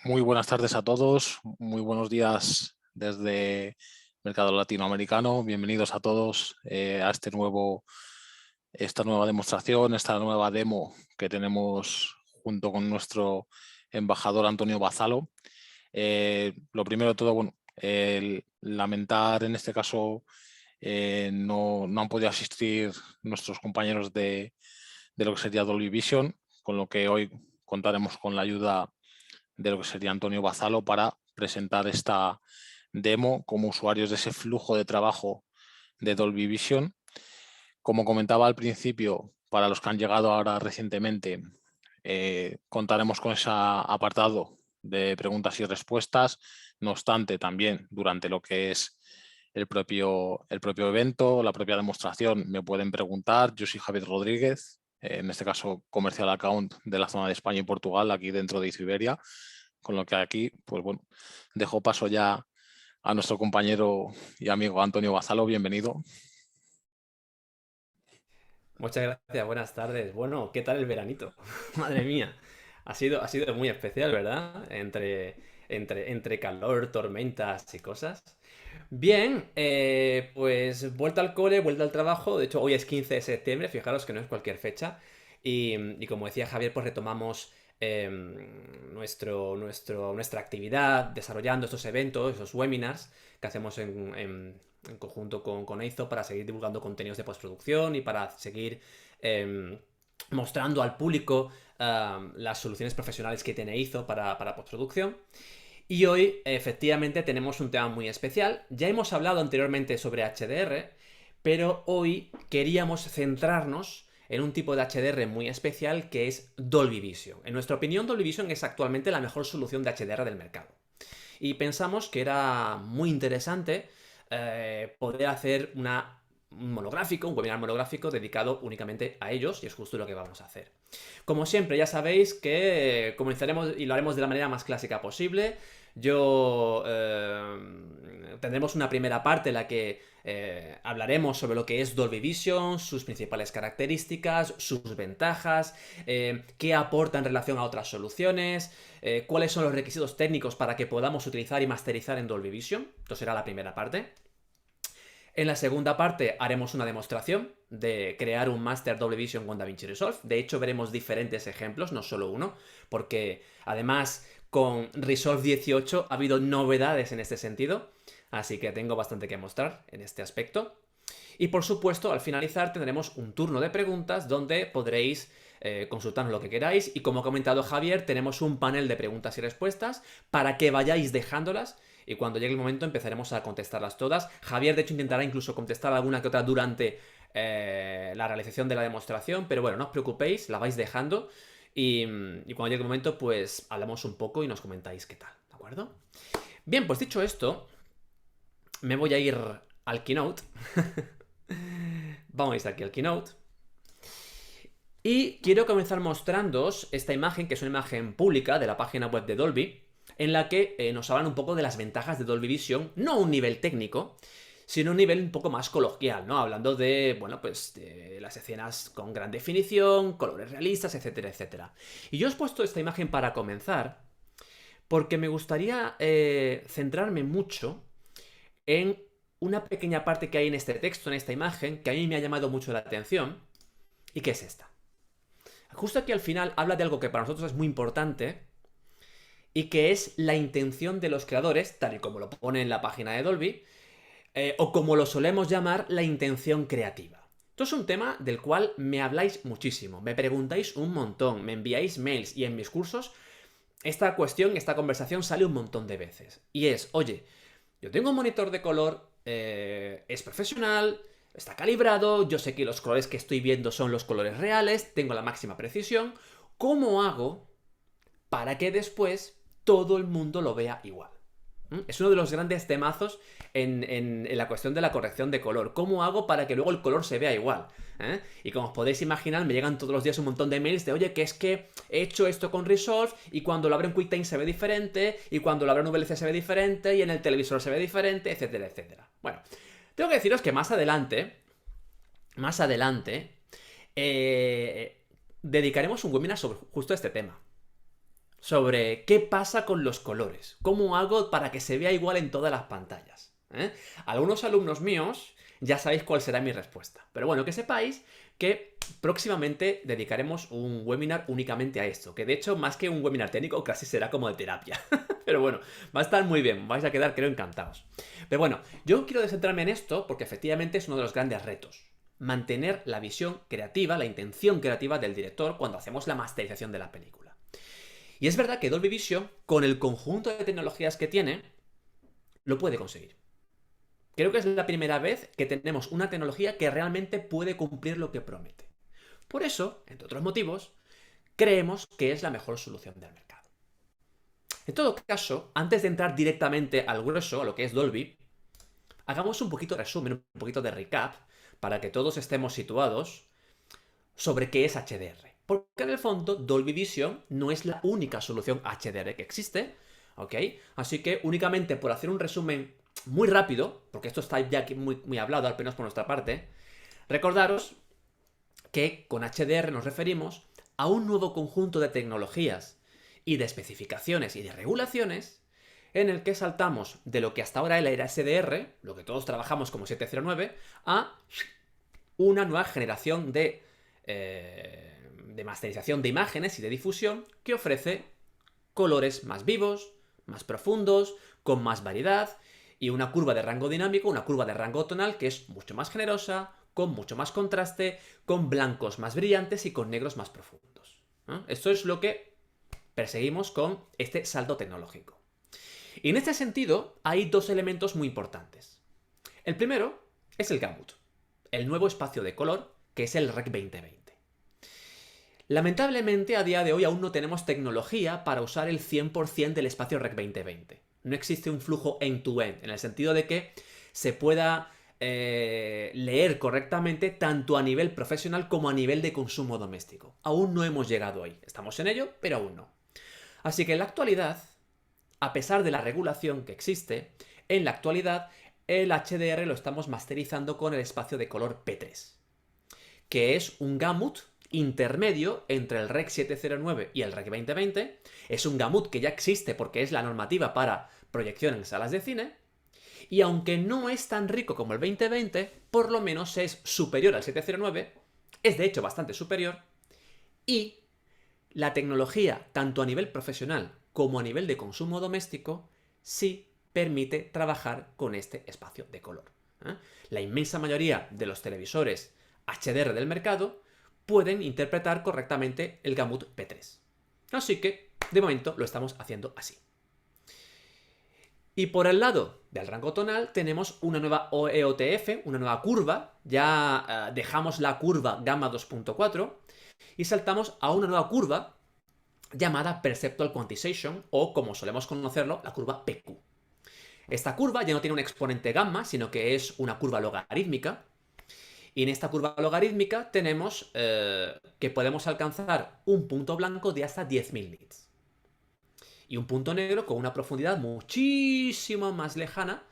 Muy buenas tardes a todos, muy buenos días desde Mercado Latinoamericano. Bienvenidos a todos a esta nueva demostración, esta nueva demo que tenemos junto con nuestro embajador Antonio Bazalo. Lo primero de todo, bueno, lamentar en este caso no han podido asistir nuestros compañeros de lo que sería Dolby Vision, con lo que hoy contaremos con la ayuda de lo que sería Antonio Bazalo para presentar esta demo como usuarios de ese flujo de trabajo de Dolby Vision. Como comentaba al principio, para los que han llegado ahora recientemente, contaremos con ese apartado de preguntas y respuestas. No obstante, también durante lo que es el propio evento, la propia demostración, me pueden preguntar. Yo soy Javier Rodríguez, en este caso Comercial Account de la zona de España y Portugal, aquí dentro de Iberia. Con lo que aquí, pues bueno, dejo paso ya a nuestro compañero y amigo Antonio Bazalo. Bienvenido. Muchas gracias, buenas tardes. Bueno, ¿qué tal el veranito? Madre mía, ha sido muy especial, ¿verdad? Entre calor, tormentas y cosas. Bien, pues vuelta al cole, vuelta al trabajo. De hecho, hoy es 15 de septiembre, fijaros que no es cualquier fecha. Y como decía Javier, pues retomamos nuestra actividad desarrollando estos eventos, esos webinars que hacemos en conjunto con Eizo para seguir divulgando contenidos de postproducción y para seguir mostrando al público las soluciones profesionales que tiene Eizo para postproducción. Y hoy, efectivamente, tenemos un tema muy especial. Ya hemos hablado anteriormente sobre HDR, pero hoy queríamos centrarnos en un tipo de HDR muy especial que es Dolby Vision. En nuestra opinión, Dolby Vision es actualmente la mejor solución de HDR del mercado. Y pensamos que era muy interesante poder hacer un monográfico, un webinar monográfico dedicado únicamente a ellos, y es justo lo que vamos a hacer. Como siempre, ya sabéis que comenzaremos y lo haremos de la manera más clásica posible. Tendremos una primera parte en la que hablaremos sobre lo que es Dolby Vision, sus principales características, sus ventajas, qué aporta en relación a otras soluciones, cuáles son los requisitos técnicos para que podamos utilizar y masterizar en Dolby Vision. Esto será la primera parte. En la segunda parte haremos una demostración de crear un Master Dolby Vision con DaVinci Resolve. De hecho, veremos diferentes ejemplos, no solo uno, porque además con Resolve 18 ha habido novedades en este sentido, así que tengo bastante que mostrar en este aspecto. Y por supuesto, al finalizar tendremos un turno de preguntas donde podréis consultarnos lo que queráis. Y como ha comentado Javier, tenemos un panel de preguntas y respuestas para que vayáis dejándolas. Y cuando llegue el momento empezaremos a contestarlas todas. Javier, de hecho, intentará incluso contestar alguna que otra durante la realización de la demostración. Pero bueno, no os preocupéis, la vais dejando. Y cuando llegue el momento, pues hablamos un poco y nos comentáis qué tal, ¿de acuerdo? Bien, pues dicho esto, me voy a ir al keynote. Vamos a ir aquí al keynote. Y quiero comenzar mostrándoos esta imagen, que es una imagen pública de la página web de Dolby, en la que nos hablan un poco de las ventajas de Dolby Vision, no a un nivel técnico, sino a un nivel un poco más coloquial, ¿no? Hablando de, bueno, pues de las escenas con gran definición, colores realistas, etcétera, etcétera. Y yo os he puesto esta imagen para comenzar, porque me gustaría centrarme mucho en una pequeña parte que hay en este texto, en esta imagen, que a mí me ha llamado mucho la atención, y que es esta. Justo aquí al final habla de algo que para nosotros es muy importante y que es la intención de los creadores, tal y como lo pone en la página de Dolby, o como lo solemos llamar, la intención creativa. Esto es un tema del cual me habláis muchísimo, me preguntáis un montón, me enviáis mails y en mis cursos esta cuestión, esta conversación sale un montón de veces. Y es, oye, yo tengo un monitor de color, es profesional, está calibrado, yo sé que los colores que estoy viendo son los colores reales, tengo la máxima precisión. ¿Cómo hago para que después todo el mundo lo vea igual? Es uno de los grandes temazos en la cuestión de la corrección de color. ¿Cómo hago para que luego el color se vea igual? Y como os podéis imaginar, me llegan todos los días un montón de mails de, oye, que es que he hecho esto con Resolve y cuando lo abro en QuickTime se ve diferente, y cuando lo abro en VLC se ve diferente, y en el televisor se ve diferente, etcétera, etcétera. Bueno, tengo que deciros que más adelante, dedicaremos un webinar sobre justo este tema. sobre qué pasa con los colores, cómo hago para que se vea igual en todas las pantallas. Algunos alumnos míos ya sabéis cuál será mi respuesta. Pero bueno, que sepáis que próximamente dedicaremos un webinar únicamente a esto, que de hecho más que un webinar técnico casi será como de terapia. Pero bueno, va a estar muy bien, vais a quedar creo encantados. Pero bueno, yo quiero centrarme en esto porque efectivamente es uno de los grandes retos. Mantener la visión creativa, la intención creativa del director cuando hacemos la masterización de la película. Y es verdad que Dolby Vision, con el conjunto de tecnologías que tiene, lo puede conseguir. Creo que es la primera vez que tenemos una tecnología que realmente puede cumplir lo que promete. Por eso, entre otros motivos, creemos que es la mejor solución del mercado. En todo caso, antes de entrar directamente al grueso, a lo que es Dolby, hagamos un poquito de resumen, un poquito de recap, para que todos estemos situados sobre qué es HDR. Porque en el fondo, Dolby Vision no es la única solución HDR que existe, ¿ok? Así que únicamente por hacer un resumen muy rápido, porque esto está ya muy hablado, al menos por nuestra parte, recordaros que con HDR nos referimos a un nuevo conjunto de tecnologías y de especificaciones y de regulaciones en el que saltamos de lo que hasta ahora era SDR, lo que todos trabajamos como 709, a una nueva generación de masterización de imágenes y de difusión que ofrece colores más vivos, más profundos, con más variedad y una curva de rango dinámico, una curva de rango tonal que es mucho más generosa, con mucho más contraste, con blancos más brillantes y con negros más profundos. Esto es lo que perseguimos con este salto tecnológico. Y en este sentido hay dos elementos muy importantes. El primero es el gamut, el nuevo espacio de color que es el Rec 2020. Lamentablemente a día de hoy aún no tenemos tecnología para usar el 100% del espacio Rec 2020. No existe un flujo end-to-end, en el sentido de que se pueda leer correctamente tanto a nivel profesional como a nivel de consumo doméstico. Aún no hemos llegado ahí. Estamos en ello, pero aún no. Así que en la actualidad, a pesar de la regulación que existe, en la actualidad el HDR lo estamos masterizando con el espacio de color P3, que es un gamut intermedio entre el Rec 709 y el Rec 2020. Es un gamut que ya existe porque es la normativa para proyección en salas de cine. Y aunque no es tan rico como el 2020, por lo menos es superior al 709, es de hecho bastante superior, y la tecnología, tanto a nivel profesional como a nivel de consumo doméstico, sí permite trabajar con este espacio de color. La inmensa mayoría de los televisores HDR del mercado pueden interpretar correctamente el gamut P3. Así que, de momento, lo estamos haciendo así. Y por el lado del rango tonal tenemos una nueva EOTF, una nueva curva. Ya dejamos la curva gamma 2.4 y saltamos a una nueva curva llamada Perceptual Quantization, o como solemos conocerlo, la curva PQ. Esta curva ya no tiene un exponente gamma, sino que es una curva logarítmica. Y en esta curva logarítmica tenemos que podemos alcanzar un punto blanco de hasta 10.000 nits. Y un punto negro con una profundidad muchísimo más lejana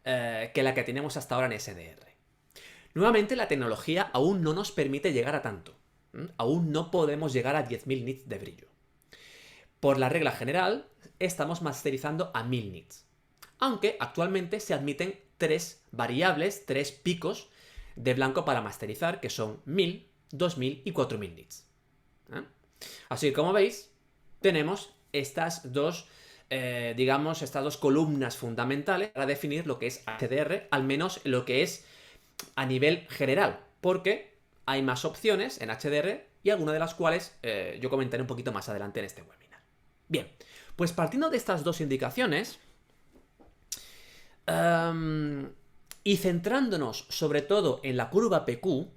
que la que tenemos hasta ahora en SDR. Nuevamente, la tecnología aún no nos permite llegar a tanto. Aún no podemos llegar a 10.000 nits de brillo. Por la regla general, estamos masterizando a 1.000 nits. Aunque actualmente se admiten tres variables, tres picos de blanco para masterizar, que son 1.000, 2.000 y 4.000 nits. Así que, como veis, tenemos estas dos, estas dos columnas fundamentales para definir lo que es HDR, al menos lo que es a nivel general, porque hay más opciones en HDR y algunas de las cuales yo comentaré un poquito más adelante en este webinar. Bien, pues partiendo de estas dos indicaciones y centrándonos sobre todo en la curva PQ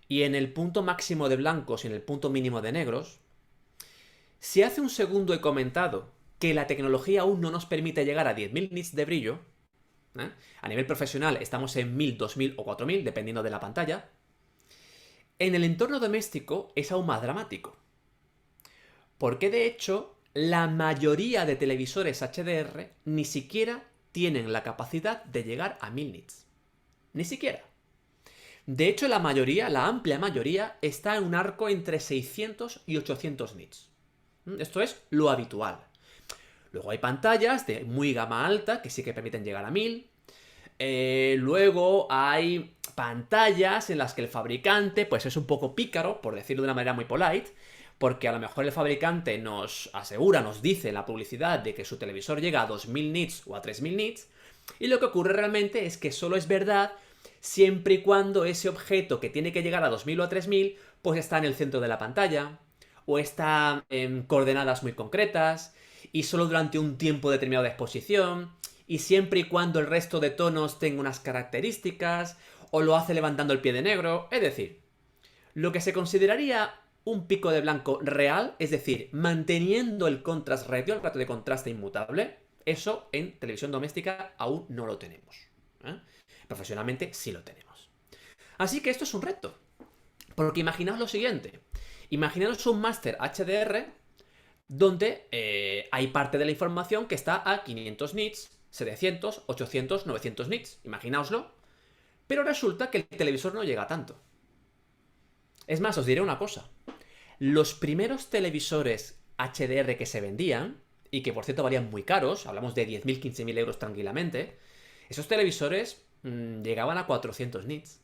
y en el punto máximo de blancos y en el punto mínimo de negros, si hace un segundo he comentado que la tecnología aún no nos permite llegar a 10.000 nits de brillo, a nivel profesional estamos en 1.000, 2.000 o 4.000, dependiendo de la pantalla, en el entorno doméstico es aún más dramático. Porque de hecho, la mayoría de televisores HDR ni siquiera tienen la capacidad de llegar a 1.000 nits. Ni siquiera. De hecho, la mayoría, la amplia mayoría, está en un arco entre 600 y 800 nits. Esto es lo habitual. Luego hay pantallas de muy gama alta que sí que permiten llegar a 1000. Luego hay pantallas en las que el fabricante pues es un poco pícaro, por decirlo de una manera muy polite, porque a lo mejor el fabricante nos asegura, nos dice en la publicidad de que su televisor llega a 2000 nits o a 3000 nits, y lo que ocurre realmente es que solo es verdad siempre y cuando ese objeto que tiene que llegar a 2000 o a 3000 pues está en el centro de la pantalla, o está en coordenadas muy concretas, y solo durante un tiempo determinado de exposición, y siempre y cuando el resto de tonos tenga unas características, o lo hace levantando el pie de negro, es decir, lo que se consideraría un pico de blanco real, es decir, manteniendo el contrast ratio, el ratio de contraste inmutable, eso en televisión doméstica aún no lo tenemos. Profesionalmente sí lo tenemos. Así que esto es un reto, porque imaginaos lo siguiente, imaginaos un máster HDR donde hay parte de la información que está a 500 nits, 700, 800, 900 nits. Imaginaoslo. Pero resulta que el televisor no llega a tanto. Es más, os diré una cosa. Los primeros televisores HDR que se vendían, y que por cierto valían muy caros, hablamos de 10.000, 15.000 euros tranquilamente, esos televisores llegaban a 400 nits,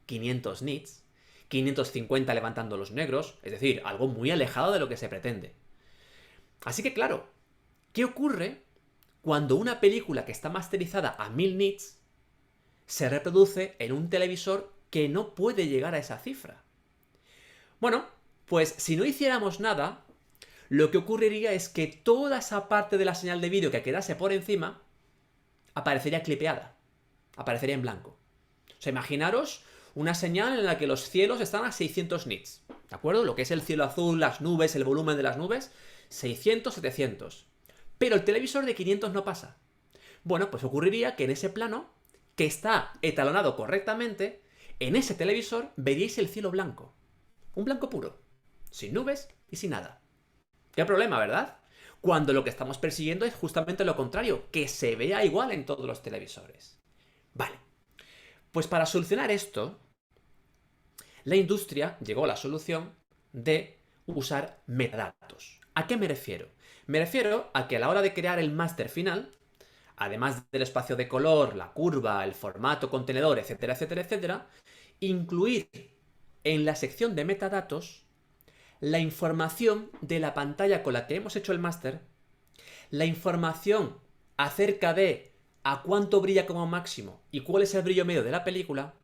500 nits, 550 levantando los negros, es decir, algo muy alejado de lo que se pretende. Así que claro, ¿qué ocurre cuando una película que está masterizada a 1000 nits se reproduce en un televisor que no puede llegar a esa cifra? Bueno, pues si no hiciéramos nada, lo que ocurriría es que toda esa parte de la señal de vídeo que quedase por encima aparecería clipeada, aparecería en blanco. O sea, imaginaros una señal en la que los cielos están a 600 nits, ¿de acuerdo? Lo que es el cielo azul, las nubes, el volumen de las nubes, 600, 700. Pero el televisor de 500 no pasa. Bueno, pues ocurriría que en ese plano, que está etalonado correctamente, en ese televisor veríais el cielo blanco. Un blanco puro, sin nubes y sin nada. ¿Qué problema, verdad? Cuando lo que estamos persiguiendo es justamente lo contrario, que se vea igual en todos los televisores. Vale, pues para solucionar esto, la industria llegó a la solución de usar metadatos. ¿A qué me refiero? Me refiero a que a la hora de crear el máster final, además del espacio de color, la curva, el formato, contenedor, etcétera, etcétera, etcétera, incluir en la sección de metadatos la información de la pantalla con la que hemos hecho el máster, la información acerca de a cuánto brilla como máximo y cuál es el brillo medio de la película,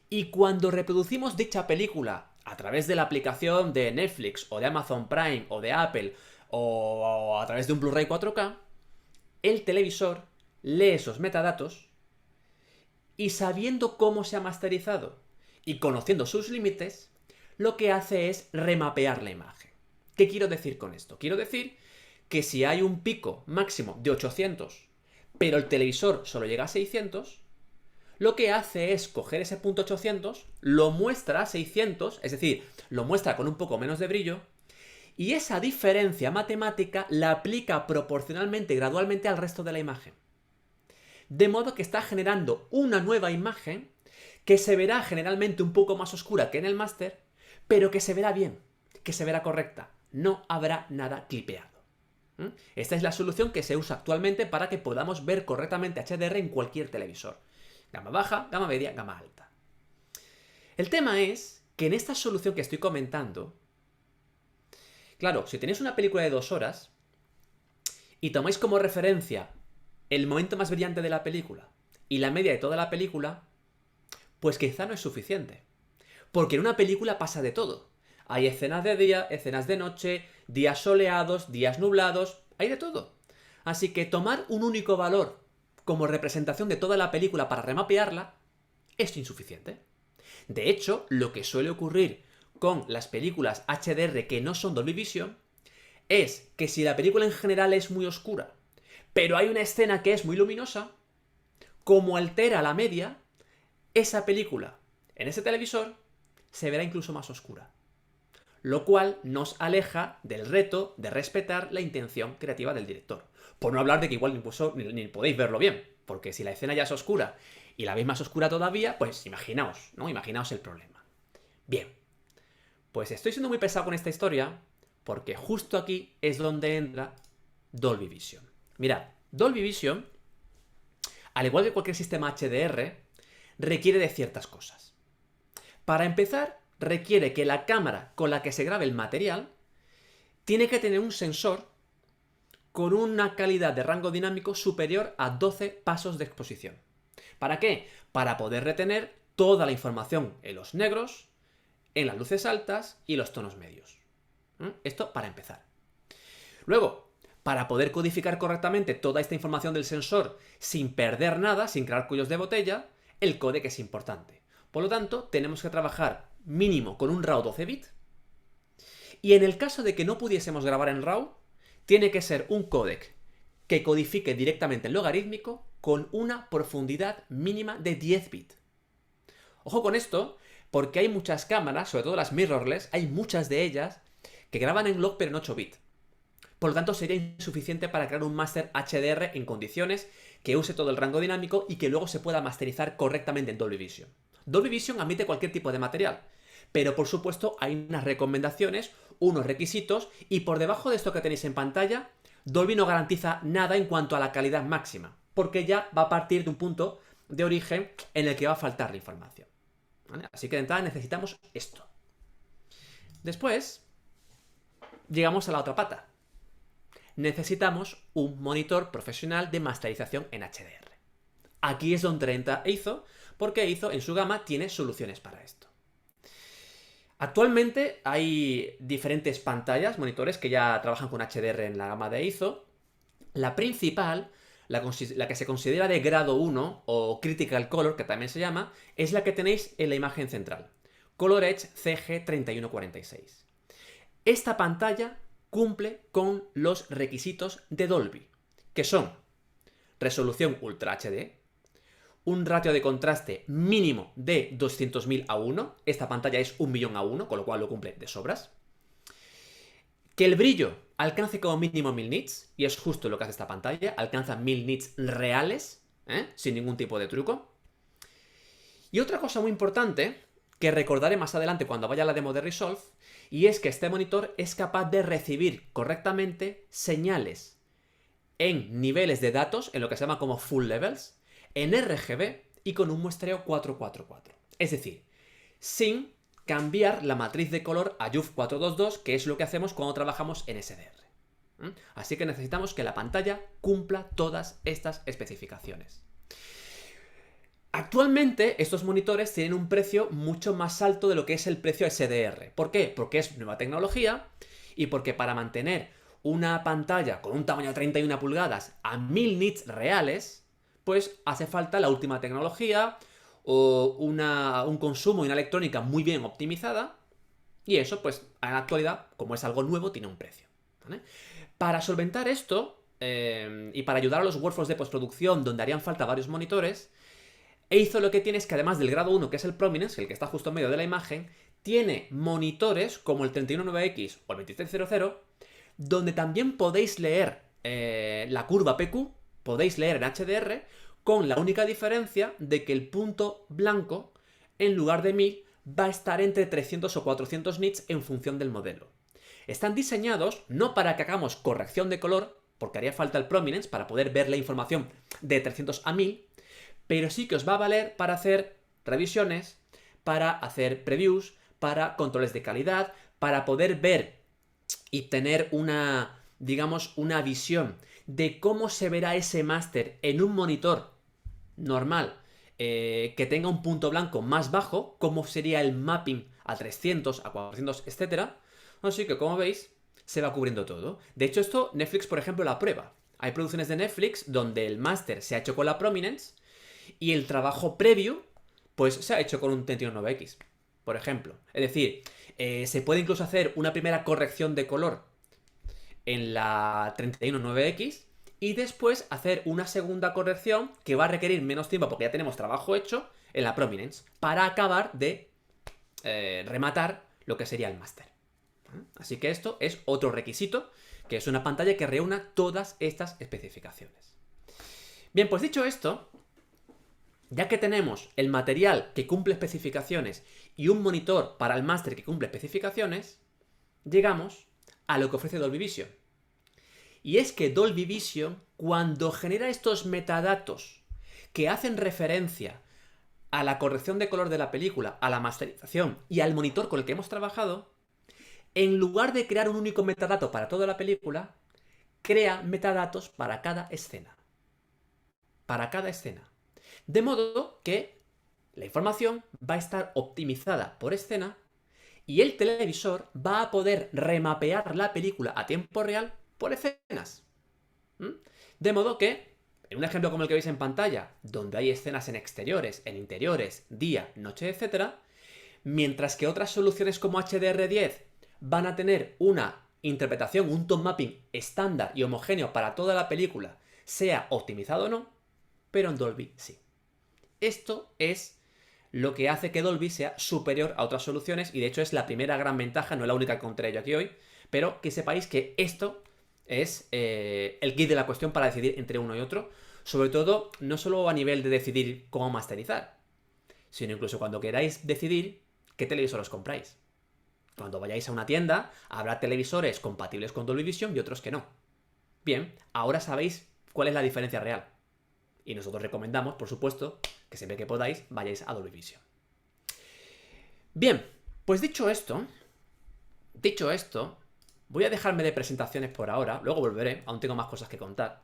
y cuando reproducimos dicha película a través de la aplicación de Netflix o de Amazon Prime o de Apple o a través de un Blu-ray 4K, el televisor lee esos metadatos y sabiendo cómo se ha masterizado y conociendo sus límites, lo que hace es remapear la imagen. ¿Qué quiero decir con esto? Quiero decir que si hay un pico máximo de 800, pero el televisor solo llega a 600, lo que hace es coger ese punto 800, lo muestra a 600, es decir, lo muestra con un poco menos de brillo, y esa diferencia matemática la aplica proporcionalmente y gradualmente al resto de la imagen. De modo que está generando una nueva imagen que se verá generalmente un poco más oscura que en el máster, pero que se verá bien, que se verá correcta. No habrá nada clipeado. Esta es la solución que se usa actualmente para que podamos ver correctamente HDR en cualquier televisor. Gama baja, gama media, gama alta. El tema es que en esta solución que estoy comentando, claro, si tenéis una película de 2 horas y tomáis como referencia el momento más brillante de la película y la media de toda la película, pues quizá no es suficiente. Porque en una película pasa de todo. Hay escenas de día, escenas de noche, días soleados, días nublados, hay de todo. Así que tomar un único valor como representación de toda la película para remapearla es insuficiente. De hecho, lo que suele ocurrir con las películas HDR que no son Dolby Vision es que si la película en general es muy oscura, pero hay una escena que es muy luminosa, como altera la media, esa película en ese televisor se verá incluso más oscura. Lo cual nos aleja del reto de respetar la intención creativa del director. Por no hablar de que igual incluso ni podéis verlo bien, porque si la escena ya es oscura y la veis más oscura todavía, pues imaginaos, ¿no? Imaginaos el problema. Bien, pues estoy siendo muy pesado con esta historia, porque justo aquí es donde entra Dolby Vision. Mirad, Dolby Vision, al igual que cualquier sistema HDR, requiere de ciertas cosas. Para empezar, requiere que la cámara con la que se grabe el material tiene que tener un sensor con una calidad de rango dinámico superior a 12 pasos de exposición. ¿Para qué? Para poder retener toda la información en los negros, en las luces altas y los tonos medios. Esto para empezar. Luego, para poder codificar correctamente toda esta información del sensor sin perder nada, sin crear cuellos de botella, el códec es importante. Por lo tanto, tenemos que trabajar mínimo con un RAW 12 bit. Y en el caso de que no pudiésemos grabar en RAW, tiene que ser un códec que codifique directamente en logarítmico con una profundidad mínima de 10 bits. Ojo con esto, porque hay muchas cámaras, sobre todo las mirrorless, hay muchas de ellas que graban en log pero en 8 bits. Por lo tanto, sería insuficiente para crear un máster HDR en condiciones que use todo el rango dinámico y que luego se pueda masterizar correctamente en Dolby Vision. Dolby Vision admite cualquier tipo de material, pero por supuesto hay unas recomendaciones, unos requisitos, y por debajo de esto que tenéis en pantalla, Dolby no garantiza nada en cuanto a la calidad máxima, porque ya va a partir de un punto de origen en el que va a faltar la información. ¿Vale? Así que de entrada necesitamos esto. Después, llegamos a la otra pata. Necesitamos un monitor profesional de masterización en HDR. Aquí es donde entra Eizo, porque Eizo en su gama tiene soluciones para esto. Actualmente hay diferentes pantallas, monitores que ya trabajan con HDR en la gama de Eizo. La principal, la que se considera de grado 1 o Critical Color, que también se llama, es la que tenéis en la imagen central. ColorEdge CG3146. Esta pantalla cumple con los requisitos de Dolby, que son resolución Ultra HD, un ratio de contraste mínimo de 200.000 a 1, esta pantalla es 1.000.000 a 1, con lo cual lo cumple de sobras, que el brillo alcance como mínimo 1000 nits, y es justo lo que hace esta pantalla, alcanza 1000 nits reales, sin ningún tipo de truco. Y otra cosa muy importante, que recordaré más adelante cuando vaya a la demo de Resolve, y es que este monitor es capaz de recibir correctamente señales en niveles de datos, en lo que se llama como full levels, en RGB y con un muestreo 444. Es decir, sin cambiar la matriz de color a JUF 422, que es lo que hacemos cuando trabajamos en SDR. Así que necesitamos que la pantalla cumpla todas estas especificaciones. Actualmente estos monitores tienen un precio mucho más alto de lo que es el precio SDR. ¿Por qué? Porque es nueva tecnología y porque para mantener una pantalla con un tamaño de 31 pulgadas a 1000 nits reales, pues hace falta la última tecnología o un consumo y una electrónica muy bien optimizada, y eso pues en la actualidad, como es algo nuevo, tiene un precio, ¿vale? Para solventar esto y para ayudar a los workflows de postproducción donde harían falta varios monitores, Eizo lo que tiene es que además del grado 1, que es el Prominence, el que está justo en medio de la imagen, tiene monitores como el 319X o el 2300, donde también podéis leer la curva PQ, podéis leer en HDR, con la única diferencia de que el punto blanco, en lugar de 1000, va a estar entre 300 o 400 nits en función del modelo. Están diseñados no para que hagamos corrección de color, porque haría falta el Prominence para poder ver la información de 300 a 1000, pero sí que os va a valer para hacer revisiones, para hacer previews, para controles de calidad, para poder ver y tener una, digamos, una visión de cómo se verá ese máster en un monitor normal que tenga un punto blanco más bajo, cómo sería el mapping a 300, a 400, etc. Así que, como veis, se va cubriendo todo. De hecho, esto Netflix, por ejemplo, la prueba. Hay producciones de Netflix donde el máster se ha hecho con la Prominence y el trabajo previo, pues se ha hecho con un 319X, por ejemplo. Es decir, se puede incluso hacer una primera corrección de color en la 319X y después hacer una segunda corrección que va a requerir menos tiempo porque ya tenemos trabajo hecho en la Prominence para acabar de rematar lo que sería el máster. Así que esto es otro requisito, que es una pantalla que reúna todas estas especificaciones. Bien, pues dicho esto, ya que tenemos el material que cumple especificaciones y un monitor para el máster que cumple especificaciones, llegamos a lo que ofrece Dolby Vision. Y es que Dolby Vision, cuando genera estos metadatos que hacen referencia a la corrección de color de la película, a la masterización y al monitor con el que hemos trabajado, en lugar de crear un único metadato para toda la película, crea metadatos para cada escena. Para cada escena. De modo que la información va a estar optimizada por escena y el televisor va a poder remapear la película a tiempo real por escenas. De modo que, en un ejemplo como el que veis en pantalla, donde hay escenas en exteriores, en interiores, día, noche, etc., mientras que otras soluciones como HDR10 van a tener una interpretación, un tone mapping estándar y homogéneo para toda la película, sea optimizado o no, pero en Dolby sí. Esto es lo que hace que Dolby sea superior a otras soluciones y de hecho es la primera gran ventaja, no es la única que encontré yo aquí hoy, pero que sepáis que esto es el kit de la cuestión para decidir entre uno y otro, sobre todo no solo a nivel de decidir cómo masterizar, sino incluso cuando queráis decidir qué televisor os compráis. Cuando vayáis a una tienda, habrá televisores compatibles con Dolby Vision y otros que no. Bien, ahora sabéis cuál es la diferencia real. Y nosotros recomendamos, por supuesto, que siempre que podáis vayáis a Dolby Vision. Bien, pues dicho esto, voy a dejarme de presentaciones por ahora, luego volveré, aún tengo más cosas que contar.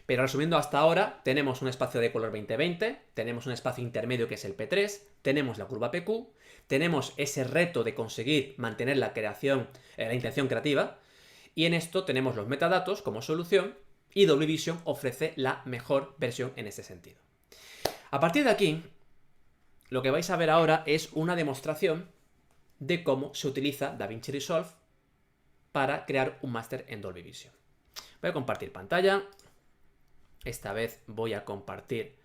Pero resumiendo hasta ahora, tenemos un espacio de color 2020, tenemos un espacio intermedio que es el P3, tenemos la curva PQ, tenemos ese reto de conseguir mantener la creación, la intención creativa, y en esto tenemos los metadatos como solución, y Dolby Vision ofrece la mejor versión en este sentido. A partir de aquí, lo que vais a ver ahora es una demostración de cómo se utiliza DaVinci Resolve para crear un máster en Dolby Vision. Voy a compartir pantalla. Esta vez voy a compartir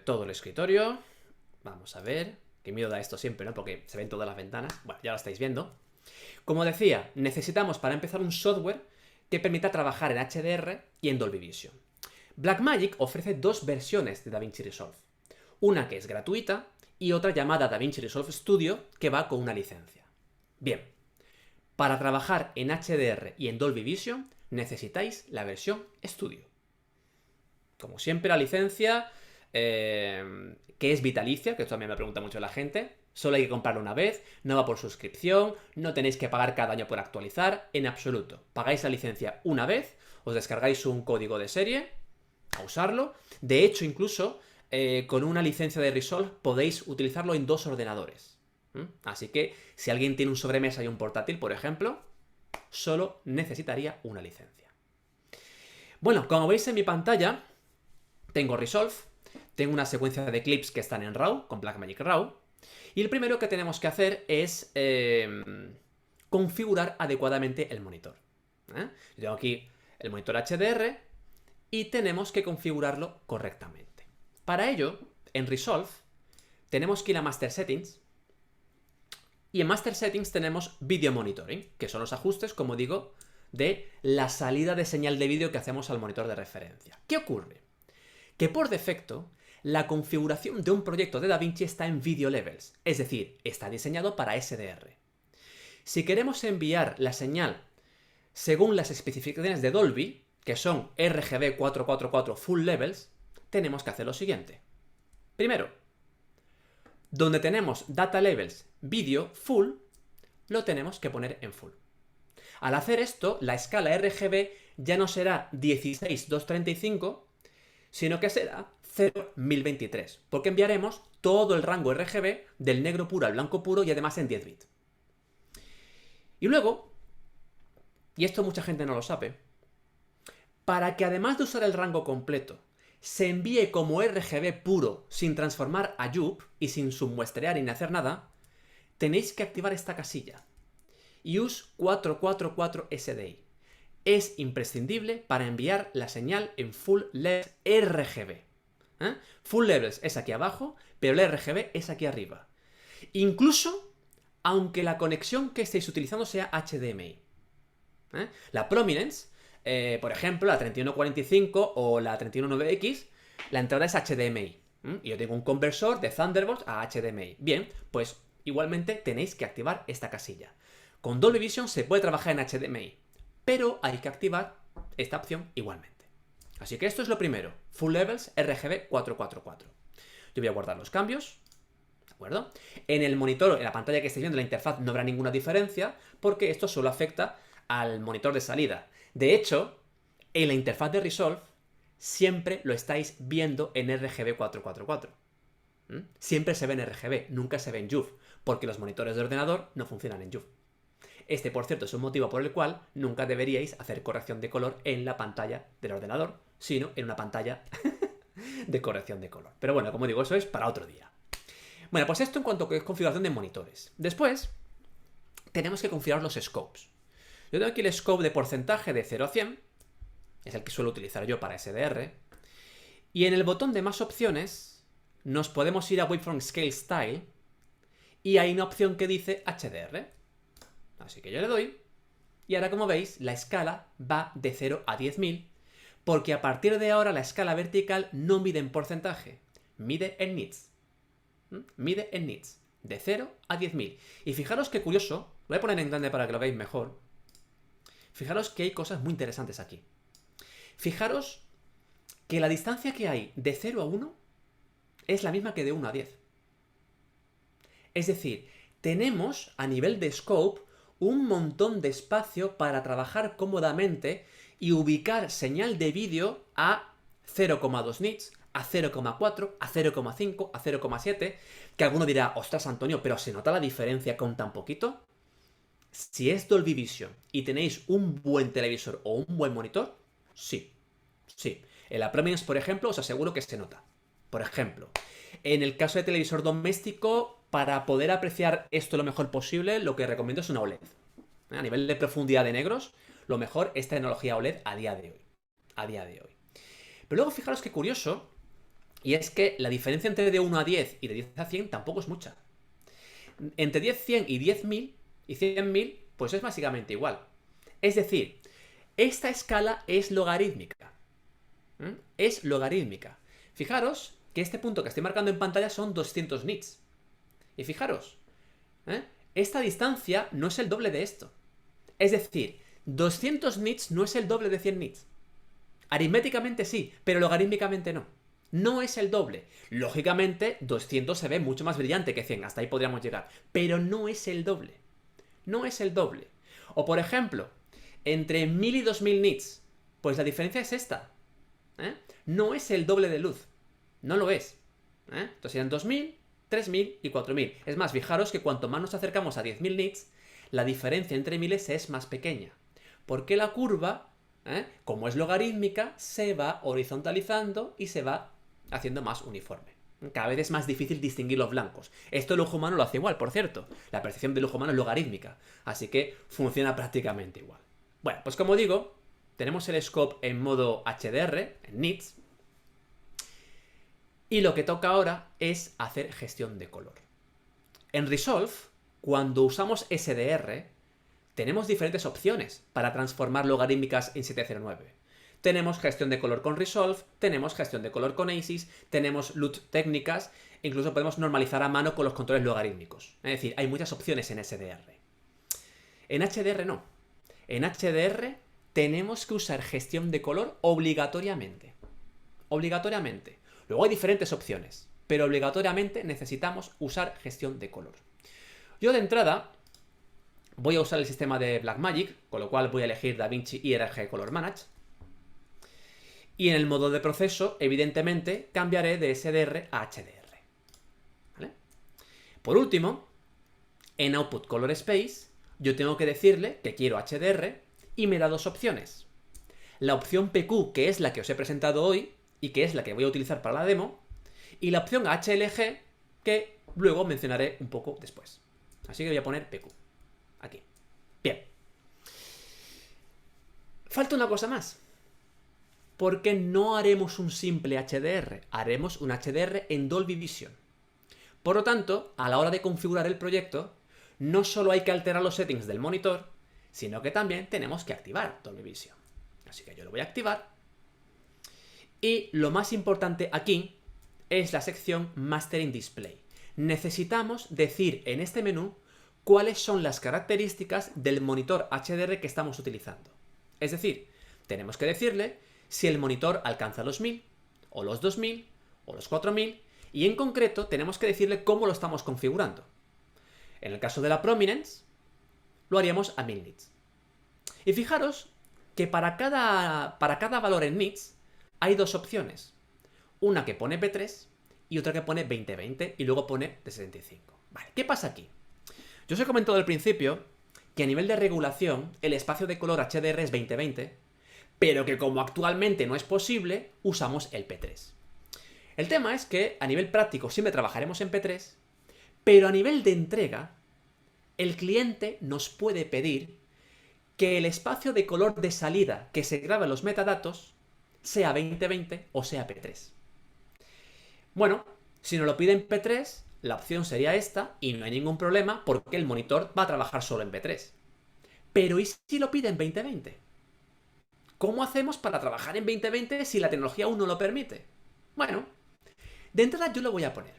todo el escritorio. Vamos a ver. Qué miedo da esto siempre, ¿no? Porque se ven todas las ventanas. Bueno, ya lo estáis viendo. Como decía, necesitamos para empezar un software que permita trabajar en HDR y en Dolby Vision. Blackmagic ofrece dos versiones de DaVinci Resolve. Una que es gratuita y otra llamada DaVinci Resolve Studio que va con una licencia. Bien, para trabajar en HDR y en Dolby Vision necesitáis la versión Studio. Como siempre, la licencia, que es vitalicia, que esto también me pregunta mucho la gente, solo hay que comprarlo una vez, no va por suscripción, no tenéis que pagar cada año por actualizar, en absoluto. Pagáis la licencia una vez, os descargáis un código de serie, a usarlo. De hecho, incluso con una licencia de Resolve podéis utilizarlo en dos ordenadores. Así que si alguien tiene un sobremesa y un portátil, por ejemplo, solo necesitaría una licencia. Bueno, como veis en mi pantalla, tengo Resolve, tengo una secuencia de clips que están en RAW, con Blackmagic RAW, y el primero que tenemos que hacer es configurar adecuadamente el monitor. Yo tengo aquí el monitor HDR y tenemos que configurarlo correctamente. Para ello, en Resolve, tenemos que ir a Master Settings, y en Master Settings tenemos Video Monitoring, que son los ajustes, como digo, de la salida de señal de vídeo que hacemos al monitor de referencia. ¿Qué ocurre? Que por defecto, la configuración de un proyecto de DaVinci está en Video Levels, es decir, está diseñado para SDR. Si queremos enviar la señal según las especificaciones de Dolby, que son RGB 444 Full Levels, tenemos que hacer lo siguiente. Primero, donde tenemos Data Levels Video Full, lo tenemos que poner en Full. Al hacer esto, la escala RGB ya no será 16235, sino que será 0.1023, porque enviaremos todo el rango RGB del negro puro al blanco puro y además en 10 bits. Y luego, y esto mucha gente no lo sabe, para que además de usar el rango completo, se envíe como RGB puro sin transformar a YUP y sin submuestrear y ni hacer nada, tenéis que activar esta casilla. Use 444 SDI. Es imprescindible para enviar la señal en Full Levels RGB. Full Levels es aquí abajo, pero el RGB es aquí arriba. Incluso aunque la conexión que estéis utilizando sea HDMI. La Prominence, por ejemplo, la 3145 o la 319X, la entrada es HDMI. Y yo tengo un conversor de Thunderbolt a HDMI. Bien, pues igualmente tenéis que activar esta casilla. Con Dolby Vision se puede trabajar en HDMI, pero hay que activar esta opción igualmente. Así que esto es lo primero, Full Levels RGB 444. Yo voy a guardar los cambios, ¿de acuerdo? En el monitor, en la pantalla que estáis viendo, la interfaz no habrá ninguna diferencia, porque esto solo afecta al monitor de salida. De hecho, en la interfaz de Resolve siempre lo estáis viendo en RGB 444. Siempre se ve en RGB, nunca se ve en JUV, porque los monitores de ordenador no funcionan en JUV. Este, por cierto, es un motivo por el cual nunca deberíais hacer corrección de color en la pantalla del ordenador, sino en una pantalla de corrección de color. Pero bueno, como digo, eso es para otro día. Bueno, pues esto en cuanto a configuración de monitores. Después, tenemos que configurar los scopes. Yo tengo aquí el scope de porcentaje de 0 a 100, es el que suelo utilizar yo para SDR, y en el botón de más opciones nos podemos ir a Waveform Scale Style y hay una opción que dice HDR. Así que yo le doy y ahora, como veis, la escala va de 0 a 10.000 porque a partir de ahora la escala vertical no mide en porcentaje, mide en nits. Mide en nits, de 0 a 10.000. Y fijaros qué curioso, lo voy a poner en grande para que lo veáis mejor. Fijaros que hay cosas muy interesantes aquí. Fijaros que la distancia que hay de 0 a 1 es la misma que de 1 a 10. Es decir, tenemos a nivel de scope un montón de espacio para trabajar cómodamente y ubicar señal de vídeo a 0,2 nits, a 0,4, a 0,5, a 0,7, que alguno dirá, ostras Antonio, pero ¿se nota la diferencia con tan poquito? Si es Dolby Vision y tenéis un buen televisor o un buen monitor, sí, sí. En la Prominence, por ejemplo, os aseguro que se nota. Por ejemplo, en el caso de televisor doméstico, para poder apreciar esto lo mejor posible, lo que recomiendo es una OLED. A nivel de profundidad de negros, lo mejor es tecnología OLED a día de hoy. A día de hoy. Pero luego fijaros qué curioso, y es que la diferencia entre de 1 a 10 y de 10 a 100 tampoco es mucha. Entre 10, 100 y 10.000 y 100.000, pues es básicamente igual. Es decir, esta escala es logarítmica. Es logarítmica. Fijaros que este punto que estoy marcando en pantalla son 200 nits. Y fijaros, esta distancia no es el doble de esto. Es decir, 200 nits no es el doble de 100 nits. Aritméticamente sí, pero logarítmicamente no. No es el doble. Lógicamente, 200 se ve mucho más brillante que 100, hasta ahí podríamos llegar. Pero no es el doble. No es el doble. O por ejemplo, entre 1000 y 2000 nits, pues la diferencia es esta. No es el doble de luz. No lo es. Entonces serían 2000, 3000 y 4000. Es más, fijaros que cuanto más nos acercamos a 10.000 nits, la diferencia entre miles es más pequeña. Porque la curva, como es logarítmica, se va horizontalizando y se va haciendo más uniforme. Cada vez es más difícil distinguir los blancos. Esto el ojo humano lo hace igual, por cierto. La percepción del ojo humano es logarítmica. Así que funciona prácticamente igual. Bueno, pues como digo, tenemos el scope en modo HDR, en nits. Y lo que toca ahora es hacer gestión de color. En Resolve, cuando usamos SDR, tenemos diferentes opciones para transformar logarítmicas en 709. Tenemos gestión de color con Resolve, tenemos gestión de color con ACES, tenemos LUT técnicas, e incluso podemos normalizar a mano con los controles logarítmicos. Es decir, hay muchas opciones en SDR. En HDR no. En HDR tenemos que usar gestión de color obligatoriamente. Obligatoriamente. Luego hay diferentes opciones, pero obligatoriamente necesitamos usar gestión de color. Yo de entrada voy a usar el sistema de Blackmagic, con lo cual voy a elegir DaVinci IRG Color Manage. Y en el modo de proceso, evidentemente, cambiaré de SDR a HDR. ¿Vale? Por último, en Output Color Space, yo tengo que decirle que quiero HDR y me da dos opciones. La opción PQ, que es la que os he presentado hoy y que es la que voy a utilizar para la demo, y la opción HLG, que luego mencionaré un poco después. Así que voy a poner PQ. Aquí. Bien. Falta una cosa más. Porque no haremos un simple HDR, haremos un HDR en Dolby Vision. Por lo tanto, a la hora de configurar el proyecto, no solo hay que alterar los settings del monitor, sino que también tenemos que activar Dolby Vision. Así que yo lo voy a activar. Y lo más importante aquí es la sección Mastering Display. Necesitamos decir en este menú cuáles son las características del monitor HDR que estamos utilizando. Es decir, tenemos que decirle si el monitor alcanza los 1000, o los 2000, o los 4000, y en concreto tenemos que decirle cómo lo estamos configurando. En el caso de la Prominence, lo haríamos a 1000 nits. Y fijaros que para cada valor en nits hay dos opciones. Una que pone P3 y otra que pone 2020 y luego pone de 75. Vale, ¿qué pasa aquí? Yo os he comentado al principio que a nivel de regulación el espacio de color HDR es 2020, pero que como actualmente no es posible, usamos el P3. El tema es que a nivel práctico siempre trabajaremos en P3, pero a nivel de entrega, el cliente nos puede pedir que el espacio de color de salida que se graba en los metadatos sea 2020 o sea P3. Bueno, si nos lo piden P3, la opción sería esta y no hay ningún problema porque el monitor va a trabajar solo en P3. Pero ¿y si lo piden 2020? ¿Cómo hacemos para trabajar en 2020 si la tecnología aún no lo permite? Bueno, de entrada yo lo voy a poner.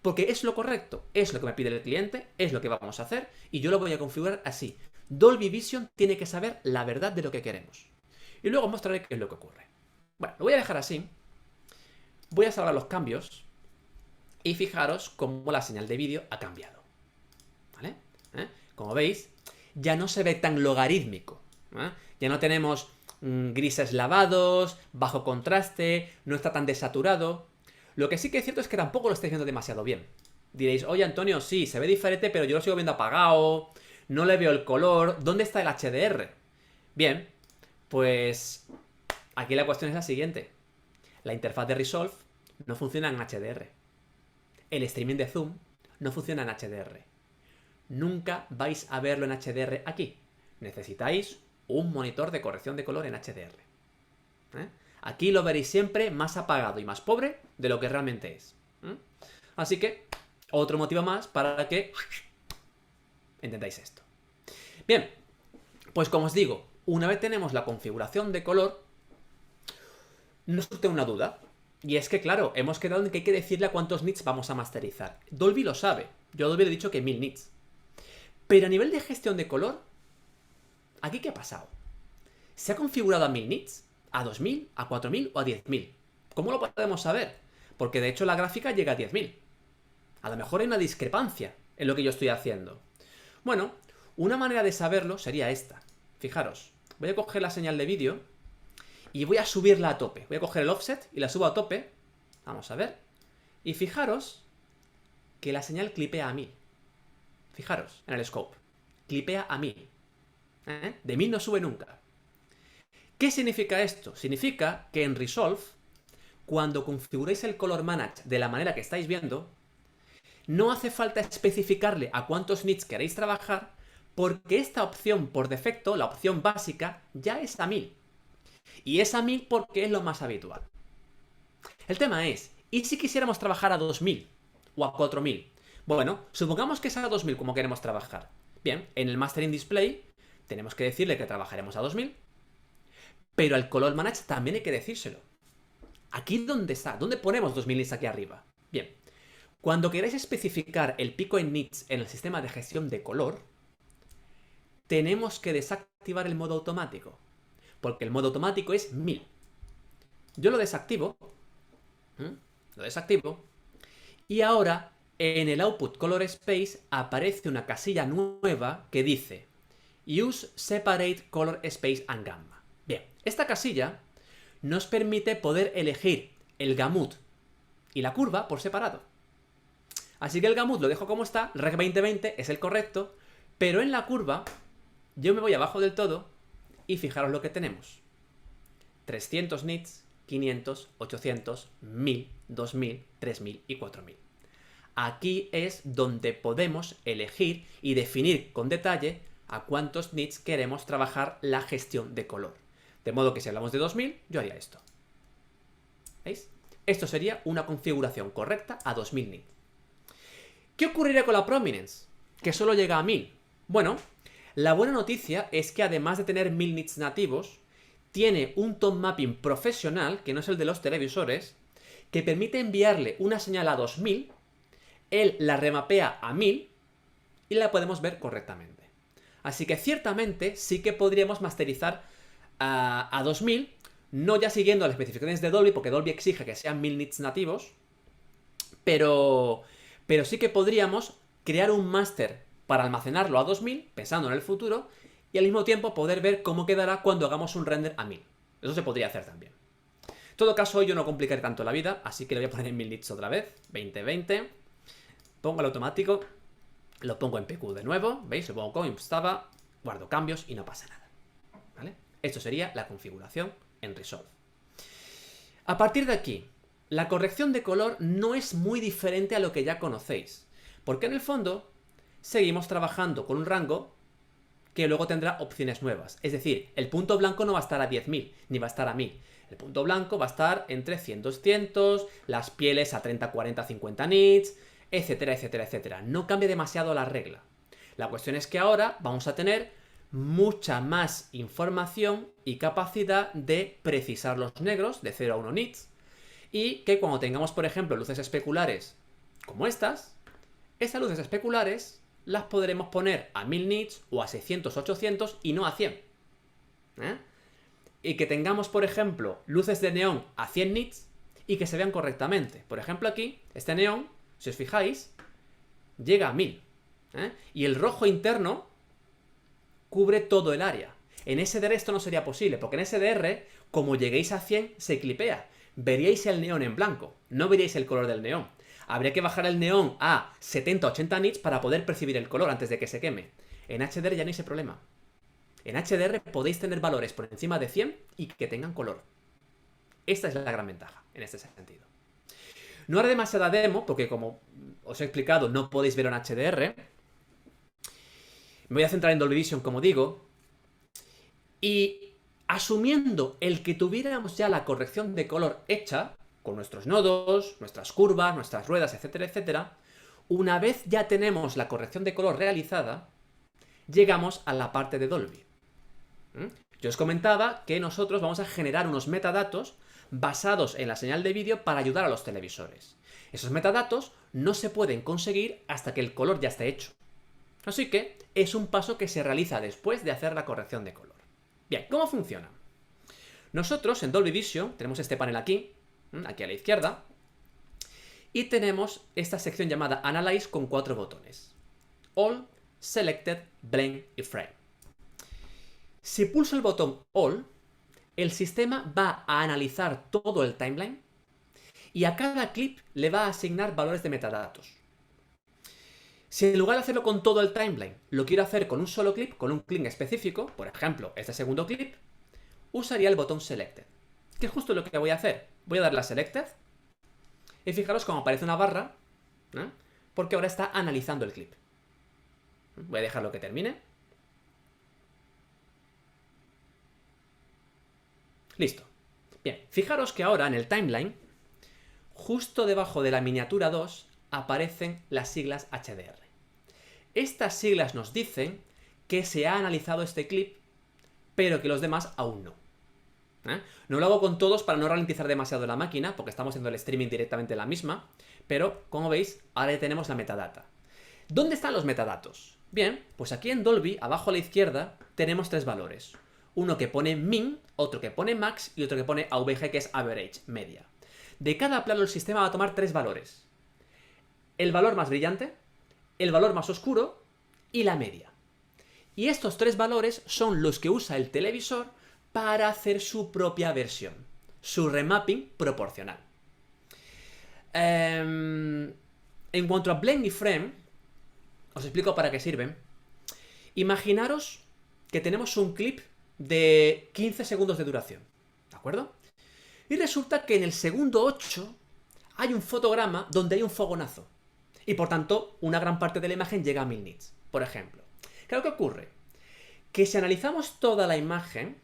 Porque es lo correcto, es lo que me pide el cliente, es lo que vamos a hacer y yo lo voy a configurar así. Dolby Vision tiene que saber la verdad de lo que queremos. Y luego mostraré qué es lo que ocurre. Bueno, lo voy a dejar así. Voy a salvar los cambios. Y fijaros cómo la señal de vídeo ha cambiado. ¿Vale? Como veis, ya no se ve tan logarítmico. Ya no tenemos grises lavados, bajo contraste, no está tan desaturado. Lo que sí que es cierto es que tampoco lo estáis viendo demasiado bien. Diréis, oye Antonio, sí, se ve diferente, pero yo lo sigo viendo apagado, no le veo el color, ¿dónde está el HDR? Bien, pues aquí la cuestión es la siguiente. La interfaz de Resolve no funciona en HDR. El streaming de Zoom no funciona en HDR. Nunca vais a verlo en HDR aquí. Necesitáis un monitor de corrección de color en HDR. Aquí lo veréis siempre más apagado y más pobre de lo que realmente es. Así que, otro motivo más para que entendáis esto. Bien, pues como os digo, una vez tenemos la configuración de color, nos surge una duda. Y es que, claro, hemos quedado en que hay que decirle a cuántos nits vamos a masterizar. Dolby lo sabe. Yo a Dolby le he dicho que 1000 nits. Pero a nivel de gestión de color, ¿aquí qué ha pasado? ¿Se ha configurado a 1000 nits? ¿A 2000? ¿A 4000 o a 10000? ¿Cómo lo podemos saber? Porque de hecho la gráfica llega a 10000. A lo mejor hay una discrepancia en lo que yo estoy haciendo. Bueno, una manera de saberlo sería esta. Fijaros, voy a coger la señal de vídeo y voy a subirla a tope. Voy a coger el offset y la subo a tope. Vamos a ver. Y fijaros que la señal clipea a 1000. Fijaros en el scope. Clipea a 1000. De 1000 no sube nunca. ¿Qué significa esto? Significa que en Resolve, cuando configuréis el Color Manage de la manera que estáis viendo, no hace falta especificarle a cuántos nits queréis trabajar, porque esta opción por defecto, la opción básica, ya es a 1000. Y es a 1000 porque es lo más habitual. El tema es, ¿y si quisiéramos trabajar a 2000 o a 4000? Bueno, supongamos que es a 2000 como queremos trabajar. Bien, en el Mastering Display tenemos que decirle que trabajaremos a 2000, pero al Color Manage también hay que decírselo. ¿Aquí dónde está? ¿Dónde ponemos 2000 nits aquí arriba? Bien, cuando queráis especificar el pico en nits en el sistema de gestión de color, tenemos que desactivar el modo automático. Porque el modo automático es 1000. Yo lo desactivo. Y ahora en el Output Color Space aparece una casilla nueva que dice Use Separate Color Space and Gamma. Bien, esta casilla nos permite poder elegir el gamut y la curva por separado. Así que el gamut lo dejo como está, el Reg 2020 es el correcto, pero en la curva yo me voy abajo del todo y fijaros lo que tenemos. 300 nits, 500, 800, 1000, 2000, 3000 y 4000. Aquí es donde podemos elegir y definir con detalle a cuántos nits queremos trabajar la gestión de color. De modo que si hablamos de 2000, yo haría esto. ¿Veis? Esto sería una configuración correcta a 2000 nits. ¿Qué ocurriría con la Prominence? Que solo llega a 1000. Bueno, la buena noticia es que además de tener 1000 nits nativos, tiene un tone mapping profesional, que no es el de los televisores, que permite enviarle una señal a 2000, él la remapea a 1000 y la podemos ver correctamente. Así que ciertamente sí que podríamos masterizar a 2000, no ya siguiendo las especificaciones de Dolby, porque Dolby exige que sean 1000 nits nativos, pero sí que podríamos crear un máster para almacenarlo a 2000, pensando en el futuro, y al mismo tiempo poder ver cómo quedará cuando hagamos un render a 1000. Eso se podría hacer también. En todo caso, yo no complicaré tanto la vida, así que le voy a poner en 1000 nits otra vez, 2020. Pongo el automático, lo pongo en PQ de nuevo, ¿veis? Lo pongo como estaba, guardo cambios y no pasa nada. ¿Vale? Esto sería la configuración en Resolve. A partir de aquí, la corrección de color no es muy diferente a lo que ya conocéis, porque en el fondo seguimos trabajando con un rango que luego tendrá opciones nuevas. Es decir, el punto blanco no va a estar a 10.000, ni va a estar a 1000. El punto blanco va a estar entre 100, 200, las pieles a 30, 40, 50 nits, etcétera, etcétera, etcétera. No cambia demasiado la regla. La cuestión es que ahora vamos a tener mucha más información y capacidad de precisar los negros de 0 a 1 nits, y que cuando tengamos, por ejemplo, luces especulares como estas luces especulares las podremos poner a 1000 nits o a 600, 800 y no a 100. Y que tengamos, por ejemplo, luces de neón a 100 nits y que se vean correctamente. Por ejemplo, aquí, este neón, si os fijáis, llega a 1000. Y el rojo interno cubre todo el área. En SDR esto no sería posible, porque en SDR, como lleguéis a 100, se clipea. Veríais el neón en blanco, no veríais el color del neón. Habría que bajar el neón a 70-80 nits para poder percibir el color antes de que se queme. En HDR ya no hay ese problema. En HDR podéis tener valores por encima de 100 y que tengan color. Esta es la gran ventaja en este sentido. No haré demasiada demo, porque como os he explicado, no podéis verlo en HDR. Me voy a centrar en Dolby Vision, como digo. Y asumiendo el que tuviéramos ya la corrección de color hecha, con nuestros nodos, nuestras curvas, nuestras ruedas, etcétera, etcétera, una vez ya tenemos la corrección de color realizada, llegamos a la parte de Dolby. Yo os comentaba que nosotros vamos a generar unos metadatos basados en la señal de vídeo para ayudar a los televisores. Esos metadatos no se pueden conseguir hasta que el color ya esté hecho. Así que es un paso que se realiza después de hacer la corrección de color. Bien, ¿cómo funciona? Nosotros en Dolby Vision tenemos este panel aquí a la izquierda, y tenemos esta sección llamada Analyze con 4 botones: All, Selected, Blend y Frame. Si pulso el botón All, el sistema va a analizar todo el timeline y a cada clip le va a asignar valores de metadatos. Si en lugar de hacerlo con todo el timeline, lo quiero hacer con un solo clip, con un clip específico, por ejemplo, este segundo clip, usaría el botón Selected, que es justo lo que voy a hacer. Voy a darle a Selected y fijaros cómo aparece una barra, porque ahora está analizando el clip. Voy a dejarlo que termine. Listo. Bien, fijaros que ahora en el timeline, justo debajo de la miniatura 2, aparecen las siglas HDR. Estas siglas nos dicen que se ha analizado este clip, pero que los demás aún no. No lo hago con todos para no ralentizar demasiado la máquina, porque estamos haciendo el streaming directamente en la misma, pero como veis, ahora ya tenemos la metadata. ¿Dónde están los metadatos? Bien, pues aquí en Dolby, abajo a la izquierda, tenemos 3 valores. Uno que pone min, otro que pone max y otro que pone AVG, que es average, media. De cada plano el sistema va a tomar 3 valores: el valor más brillante, el valor más oscuro y la media. Y estos 3 valores son los que usa el televisor para hacer su propia versión, su remapping proporcional. En cuanto a Blend y Frame, os explico para qué sirven. Imaginaros que tenemos un clip de 15 segundos de duración, ¿de acuerdo? Y resulta que en el segundo 8 hay un fotograma donde hay un fogonazo. Y por tanto, una gran parte de la imagen llega a 1000 nits, por ejemplo. Claro, ¿qué ocurre? Que si analizamos toda la imagen,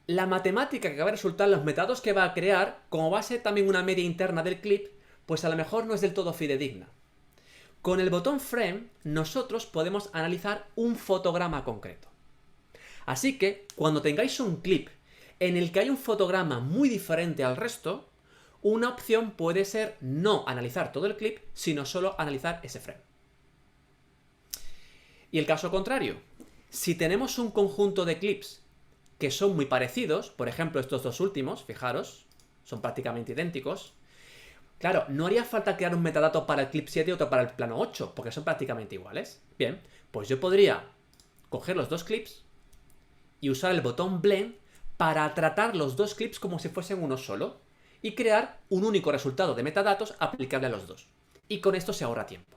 la matemática que va a resultar, los metadatos que va a crear, como va a ser también una media interna del clip, pues a lo mejor no es del todo fidedigna. Con el botón Frame, nosotros podemos analizar un fotograma concreto. Así que, cuando tengáis un clip en el que hay un fotograma muy diferente al resto, una opción puede ser no analizar todo el clip, sino solo analizar ese frame. Y el caso contrario, si tenemos un conjunto de clips que son muy parecidos, por ejemplo estos dos últimos, fijaros, son prácticamente idénticos, claro, no haría falta crear un metadato para el clip 7 y otro para el plano 8, porque son prácticamente iguales. Bien, pues yo podría coger los dos clips y usar el botón Blend para tratar los dos clips como si fuesen uno solo y crear un único resultado de metadatos aplicable a los dos. Y con esto se ahorra tiempo.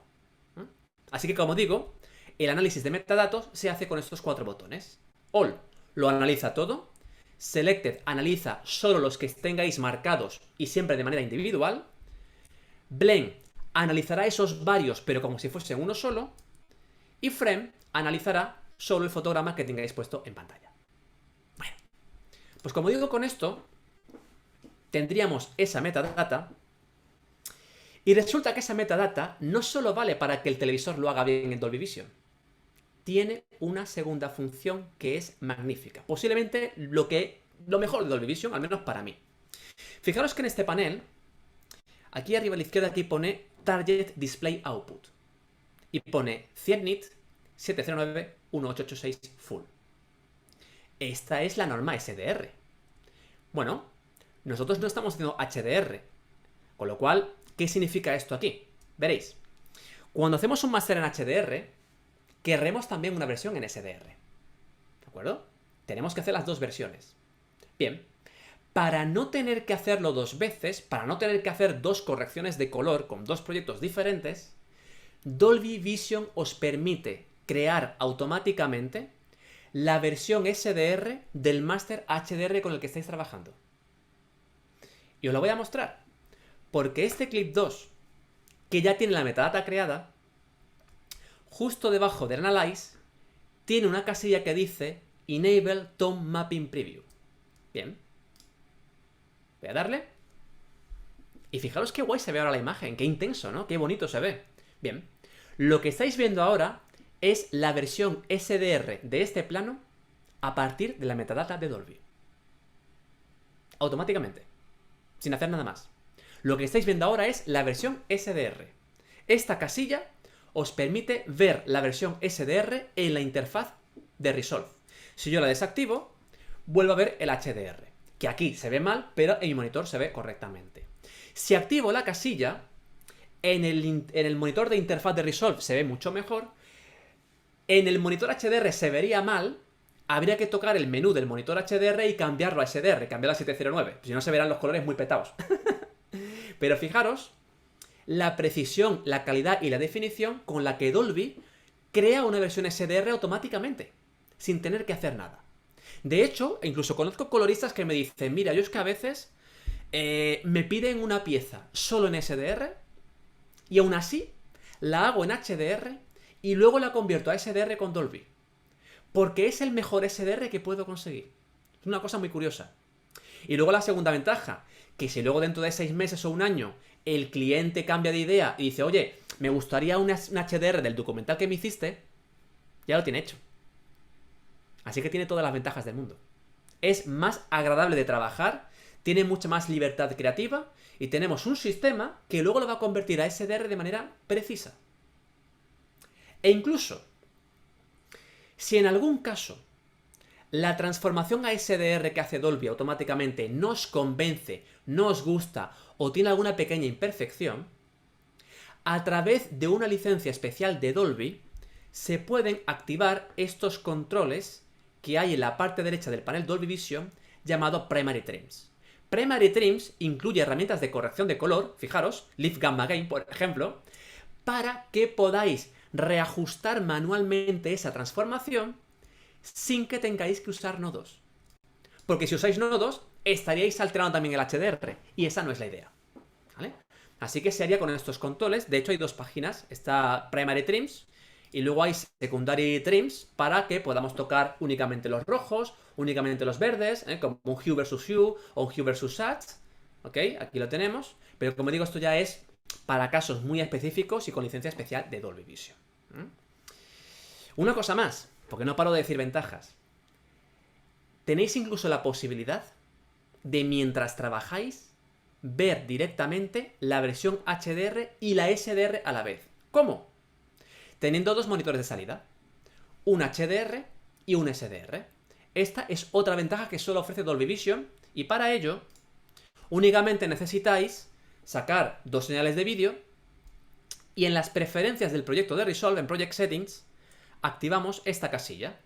Así que, como digo, el análisis de metadatos se hace con estos 4 botones. All lo analiza todo. Selected analiza solo los que tengáis marcados y siempre de manera individual. Blend analizará esos varios pero como si fuesen uno solo. Y Frame analizará solo el fotograma que tengáis puesto en pantalla. Bueno, pues como digo, con esto tendríamos esa metadata. Y resulta que esa metadata no solo vale para que el televisor lo haga bien en Dolby Vision. Tiene una segunda función que es magnífica. Posiblemente lo mejor de Dolby Vision, al menos para mí. Fijaros que en este panel, aquí arriba a la izquierda, aquí pone Target Display Output. Y pone 100 nit 709-1886 full. Esta es la norma SDR. Bueno, nosotros no estamos haciendo HDR. Con lo cual, ¿qué significa esto aquí? Veréis, cuando hacemos un máster en HDR, querremos también una versión en SDR. ¿De acuerdo? Tenemos que hacer las dos versiones. Bien, para no tener que hacerlo dos veces, para no tener que hacer dos correcciones de color con dos proyectos diferentes, Dolby Vision os permite crear automáticamente la versión SDR del máster HDR con el que estáis trabajando. Y os lo voy a mostrar. Porque este clip 2, que ya tiene la metadata creada, justo debajo de Analyze, tiene una casilla que dice Enable Tone Mapping Preview. Bien. Voy a darle. Y fijaros qué guay se ve ahora la imagen, qué intenso, ¿no? Qué bonito se ve. Bien. Lo que estáis viendo ahora es la versión SDR de este plano a partir de la metadata de Dolby. Automáticamente. Sin hacer nada más. Lo que estáis viendo ahora es la versión SDR. Esta casilla os permite ver la versión SDR en la interfaz de Resolve. Si yo la desactivo, vuelvo a ver el HDR, que aquí se ve mal, pero en mi monitor se ve correctamente. Si activo la casilla, en el monitor de interfaz de Resolve se ve mucho mejor. En el monitor HDR se vería mal. Habría que tocar el menú del monitor HDR y cambiarlo a SDR, cambiarlo a 709. Si no, se verán los colores muy petados. Pero fijaros la precisión, la calidad y la definición con la que Dolby crea una versión SDR automáticamente, sin tener que hacer nada. De hecho, incluso conozco coloristas que me dicen, mira, yo es que a veces me piden una pieza solo en SDR y aún así la hago en HDR y luego la convierto a SDR con Dolby. Porque es el mejor SDR que puedo conseguir. Es una cosa muy curiosa. Y luego la segunda ventaja, que si luego dentro de 6 meses o un año el cliente cambia de idea y dice, oye, me gustaría un HDR del documental que me hiciste, ya lo tiene hecho. Así que tiene todas las ventajas del mundo. Es más agradable de trabajar, tiene mucha más libertad creativa y tenemos un sistema que luego lo va a convertir a SDR de manera precisa. E incluso, si en algún caso la transformación a SDR que hace Dolby automáticamente no os convence, no os gusta o tiene alguna pequeña imperfección, a través de una licencia especial de Dolby se pueden activar estos controles que hay en la parte derecha del panel Dolby Vision llamado Primary Trims. Primary Trims incluye herramientas de corrección de color, fijaros, Lift Gamma Gain, por ejemplo, para que podáis reajustar manualmente esa transformación sin que tengáis que usar nodos. Porque si usáis nodos, estaríais alterando también el HDR, y esa no es la idea. ¿Vale? Así que se haría con estos controles. De hecho, hay dos páginas. Está Primary Trims y luego hay Secondary Trims para que podamos tocar únicamente los rojos, únicamente los verdes, como un Hue versus Hue o un Hue versus Sats. ¿Ok? Aquí lo tenemos. Pero como digo, esto ya es para casos muy específicos y con licencia especial de Dolby Vision. Una cosa más, porque no paro de decir ventajas. Tenéis incluso la posibilidad de, mientras trabajáis, ver directamente la versión HDR y la SDR a la vez. ¿Cómo? Teniendo dos monitores de salida. un HDR y un SDR. Esta es otra ventaja que solo ofrece Dolby Vision, y para ello únicamente necesitáis sacar dos señales de vídeo y en las preferencias del proyecto de Resolve, en Project Settings, activamos esta casilla,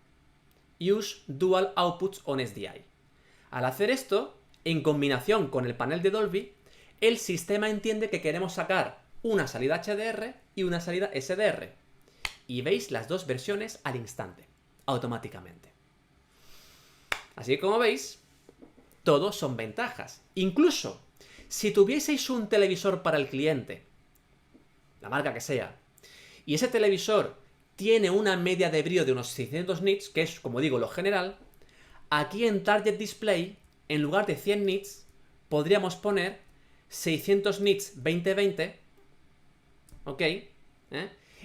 Use Dual Outputs on SDI. Al hacer esto, en combinación con el panel de Dolby, el sistema entiende que queremos sacar una salida HDR y una salida SDR. Y veis las dos versiones al instante, automáticamente. Así que como veis, todos son ventajas. Incluso, si tuvieseis un televisor para el cliente, la marca que sea, y ese televisor tiene una media de brillo de unos 600 nits, que es, como digo, lo general, aquí en Target Display, en lugar de 100 nits, podríamos poner 600 nits 2020, ¿ok?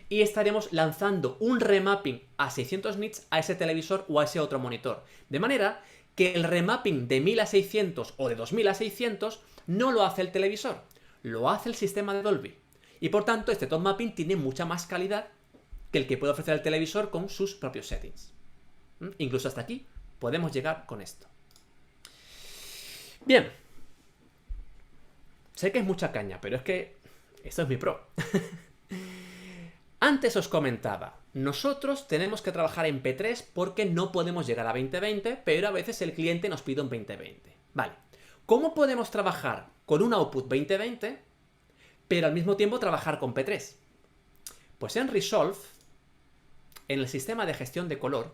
Y estaríamos lanzando un remapping a 600 nits a ese televisor o a ese otro monitor. De manera que el remapping de 1000 a 600 o de 2000 a 600 no lo hace el televisor, lo hace el sistema de Dolby. Y por tanto, este top mapping tiene mucha más calidad que el que puede ofrecer el televisor con sus propios settings. Incluso hasta aquí podemos llegar con esto. Bien. Sé que es mucha caña, pero es que esto es mi pro. Antes os comentaba, nosotros tenemos que trabajar en P3 porque no podemos llegar a 2020, pero a veces el cliente nos pide un 2020. Vale, ¿cómo podemos trabajar con un output 2020, pero al mismo tiempo trabajar con P3? Pues en Resolve, en el sistema de gestión de color,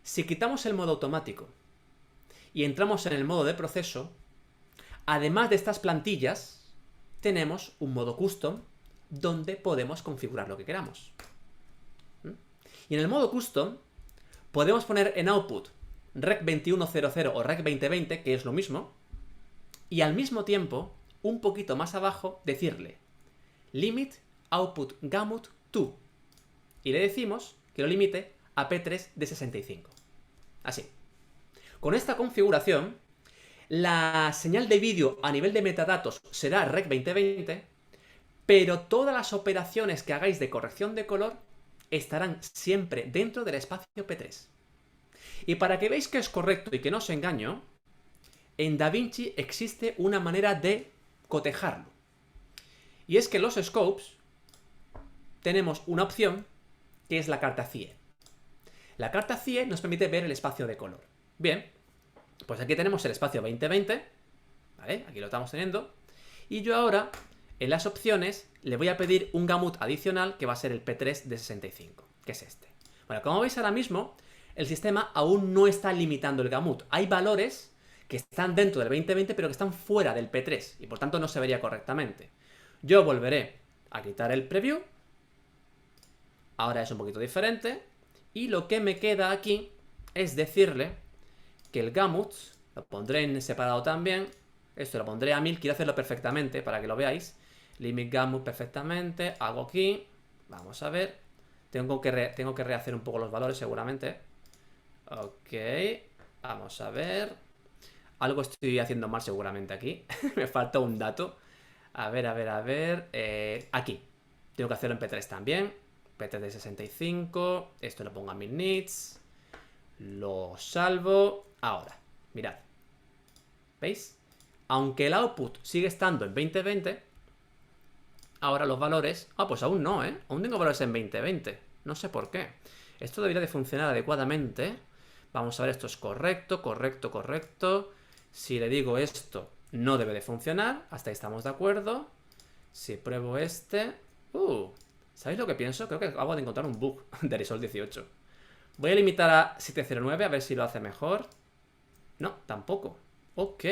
si quitamos el modo automático y entramos en el modo de proceso, además de estas plantillas, tenemos un modo custom donde podemos configurar lo que queramos. Y en el modo custom podemos poner en output Rec 2100 o Rec 2020, que es lo mismo, y al mismo tiempo, un poquito más abajo, decirle limit output gamut to, y le decimos que lo limite a P3 de 65. Así. Con esta configuración, la señal de vídeo a nivel de metadatos será Rec 2020, pero todas las operaciones que hagáis de corrección de color estarán siempre dentro del espacio P3. Y para que veáis que es correcto y que no os engaño, en DaVinci existe una manera de cotejarlo. Y es que en los scopes tenemos una opción que es la carta CIE. La carta CIE nos permite ver el espacio de color. Bien, pues aquí tenemos el espacio 2020, ¿vale? Aquí lo estamos teniendo. Y yo ahora, en las opciones, le voy a pedir un gamut adicional que va a ser el P3 de 65, que es este. Bueno, como veis ahora mismo, el sistema aún no está limitando el gamut. Hay valores que están dentro del 2020, pero que están fuera del P3, y por tanto no se vería correctamente. Yo volveré a quitar el preview. Ahora es un poquito diferente. Y lo que me queda aquí es decirle que el gamut lo pondré en separado también. Esto lo pondré a 1000. Quiero hacerlo perfectamente para que lo veáis. Limit gamut perfectamente. Hago aquí. Vamos a ver. Tengo que rehacer un poco los valores seguramente. Ok. Vamos a ver. Algo estoy haciendo mal seguramente aquí. Me falta un dato. A ver. Aquí. Tengo que hacerlo en P3 también. P3 de 65. Esto lo pongo a 1000 nits. Lo salvo. Ahora, mirad. ¿Veis? Aunque el output sigue estando en 2020, ahora los valores... Ah, pues aún no, ¿eh? Aún tengo valores en 2020. No sé por qué. Esto debería de funcionar adecuadamente. Vamos a ver, esto es correcto, correcto. Si le digo esto, no debe de funcionar. Hasta ahí estamos de acuerdo. Si pruebo este... ¿Sabéis lo que pienso? Creo que acabo de encontrar un bug de Resolve 18. Voy a limitar a 709 a ver si lo hace mejor. No, tampoco. Ok,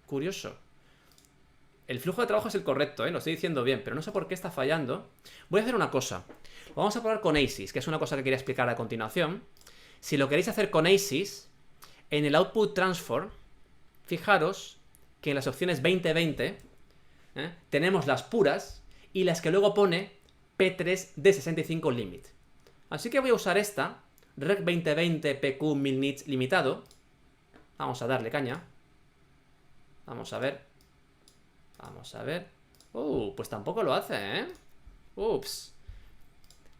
curioso. El flujo de trabajo es el correcto, lo estoy diciendo bien, pero no sé por qué está fallando. Voy a hacer una cosa. Lo vamos a probar con ASYS, que es una cosa que quería explicar a continuación. Si lo queréis hacer con ASYS, en el Output Transform, fijaros que en las opciones 2020 tenemos las puras y las que luego pone P3 de 65 limit. Así que voy a usar esta, Rec 2020 PQ 1000 nits limitado. Vamos a darle caña. Vamos a ver. Pues tampoco lo hace, ¿eh? Ups.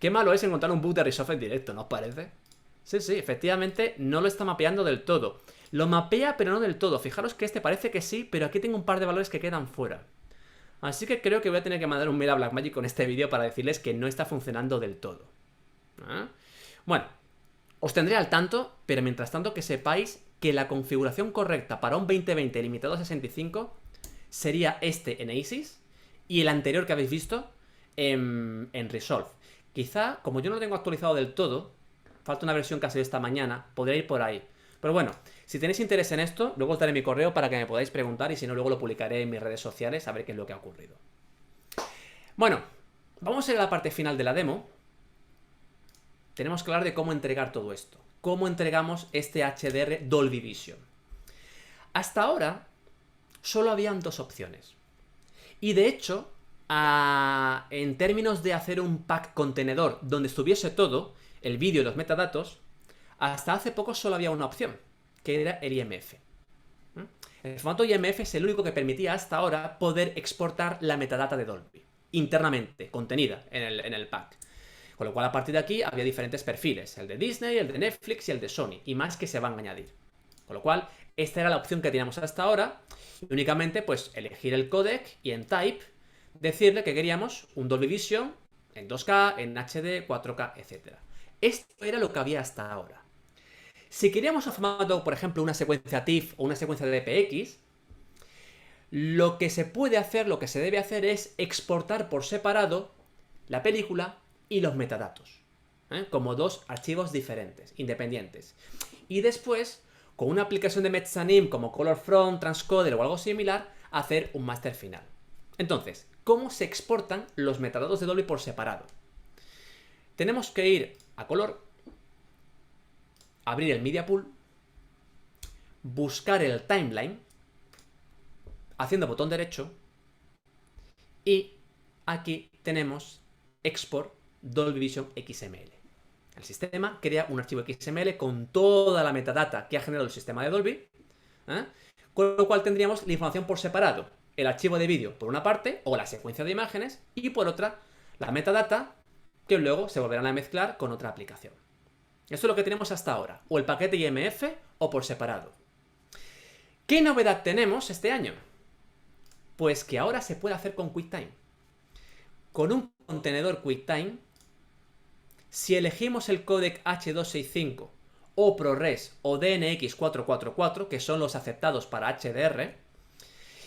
Qué malo es encontrar un bug de Resolve en directo, ¿no os parece? Sí, sí, efectivamente no lo está mapeando del todo. Lo mapea, pero no del todo. Fijaros que este parece que sí, pero aquí tengo un par de valores que quedan fuera. Así que creo que voy a tener que mandar un mail a Blackmagic con este vídeo para decirles que no está funcionando del todo. ¿Ah? Bueno, os tendré al tanto, pero mientras tanto que sepáis que la configuración correcta para un 2020 limitado a 65 sería este en ASIS y el anterior que habéis visto en Resolve. Quizá, como yo no lo tengo actualizado del todo, falta una versión que ha salido esta mañana, podría ir por ahí. Pero bueno, si tenéis interés en esto, luego os daré mi correo para que me podáis preguntar y si no, luego lo publicaré en mis redes sociales a ver qué es lo que ha ocurrido. Bueno, vamos a ir a la parte final de la demo. Tenemos que hablar de cómo entregar todo esto. Cómo entregamos este HDR Dolby Vision. Hasta ahora, solo habían dos opciones. Y de hecho, en términos de hacer un pack contenedor donde estuviese todo, el vídeo y los metadatos, hasta hace poco solo había una opción, que era el IMF. El formato IMF es el único que permitía hasta ahora poder exportar la metadata de Dolby internamente, contenida en el pack. Con lo cual, a partir de aquí, había diferentes perfiles, el de Disney, el de Netflix y el de Sony, y más que se van a añadir. Con lo cual, esta era la opción que teníamos hasta ahora, y únicamente, pues, elegir el codec y en Type, decirle que queríamos un Dolby Vision en 2K, en HD, 4K, etc. Esto era lo que había hasta ahora. Si queríamos un formato, por ejemplo, una secuencia TIFF o una secuencia de DPX, lo que se puede hacer, lo que se debe hacer es exportar por separado la película y los metadatos, como dos archivos diferentes, independientes. Y después, con una aplicación de Mezzanine como ColorFront, Transcoder o algo similar, hacer un máster final. Entonces, ¿cómo se exportan los metadatos de Dolby por separado? Tenemos que ir a Color, abrir el Media Pool, buscar el timeline, haciendo botón derecho, y aquí tenemos Export Dolby Vision XML. El sistema crea un archivo XML con toda la metadata que ha generado el sistema de Dolby, con lo cual tendríamos la información por separado. El archivo de vídeo por una parte, o la secuencia de imágenes, y por otra, la metadata, que luego se volverán a mezclar con otra aplicación. Esto es lo que tenemos hasta ahora, o el paquete IMF o por separado. ¿Qué novedad tenemos este año? Pues que ahora se puede hacer con QuickTime. Con un contenedor QuickTime, si elegimos el códec H265 o ProRes o DNX444, que son los aceptados para HDR,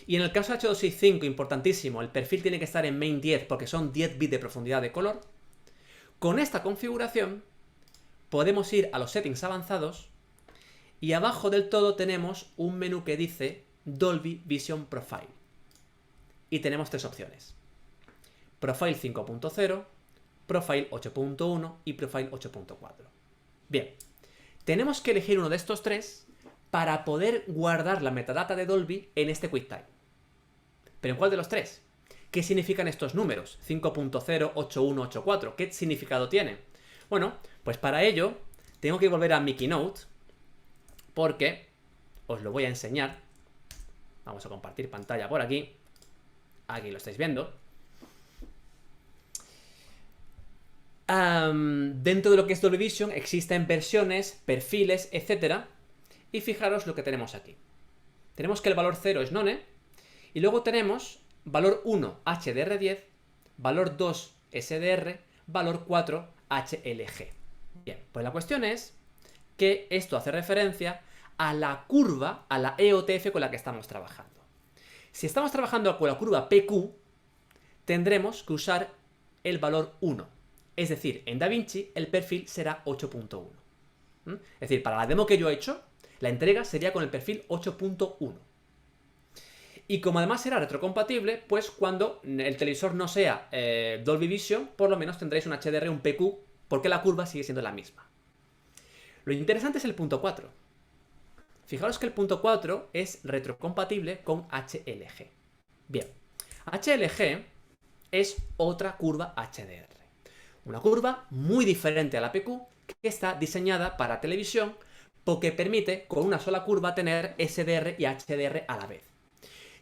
y en el caso de H265, importantísimo, el perfil tiene que estar en main 10 porque son 10 bits de profundidad de color, con esta configuración podemos ir a los settings avanzados y abajo del todo tenemos un menú que dice Dolby Vision Profile. Y tenemos tres opciones: Profile 5.0, Profile 8.1 y Profile 8.4. Bien, tenemos que elegir uno de estos tres para poder guardar la metadata de Dolby en este QuickTime. ¿Pero en cuál de los tres? ¿Qué significan estos números? 5.0, 81, 84. ¿Qué significado tiene? Bueno, pues para ello tengo que volver a mi Keynote porque os lo voy a enseñar. Vamos a compartir pantalla por aquí. Aquí lo estáis viendo. Dentro de lo que es Dolby Vision existen versiones, perfiles, etc. Y fijaros lo que tenemos aquí. Tenemos que el valor 0 es None. Y luego tenemos valor 1 HDR10, valor 2 SDR, valor 4 HLG. Bien, pues la cuestión es que esto hace referencia a la curva, a la EOTF con la que estamos trabajando. Si estamos trabajando con la curva PQ, tendremos que usar el valor 1. Es decir, en DaVinci el perfil será 8.1. Es decir, para la demo que yo he hecho, la entrega sería con el perfil 8.1. Y como además será retrocompatible, pues cuando el televisor no sea Dolby Vision, por lo menos tendréis un HDR, un PQ, porque la curva sigue siendo la misma. Lo interesante es el punto 4. Fijaros que el punto 4 es retrocompatible con HLG. Bien, HLG es otra curva HDR. Una curva muy diferente a la PQ, que está diseñada para televisión, porque permite con una sola curva tener SDR y HDR a la vez.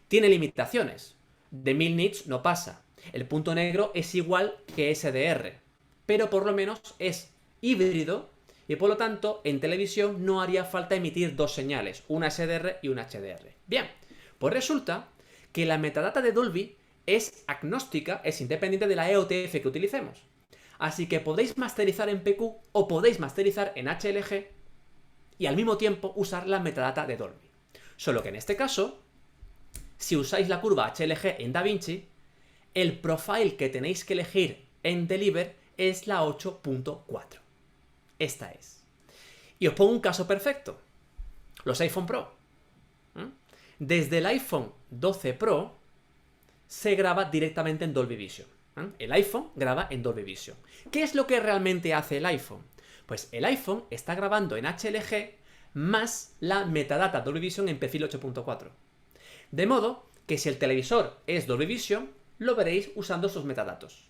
Tiene limitaciones. De 1000 nits no pasa. El punto negro es igual que SDR. pero por lo menos es híbrido y por lo tanto en televisión no haría falta emitir dos señales, una SDR y una HDR. Bien, pues resulta que la metadata de Dolby es agnóstica, es independiente de la EOTF que utilicemos. Así que podéis masterizar en PQ o podéis masterizar en HLG y al mismo tiempo usar la metadata de Dolby. Solo que en este caso, si usáis la curva HLG en DaVinci, el profile que tenéis que elegir en Deliver es la 8.4. Esta es. Y os pongo un caso perfecto. Los iPhone Pro. Desde el iPhone 12 Pro se graba directamente en Dolby Vision. El iPhone graba en Dolby Vision. ¿Qué es lo que realmente hace el iPhone? Pues el iPhone está grabando en HLG más la metadata Dolby Vision en perfil 8.4. De modo que si el televisor es Dolby Vision, lo veréis usando sus metadatos.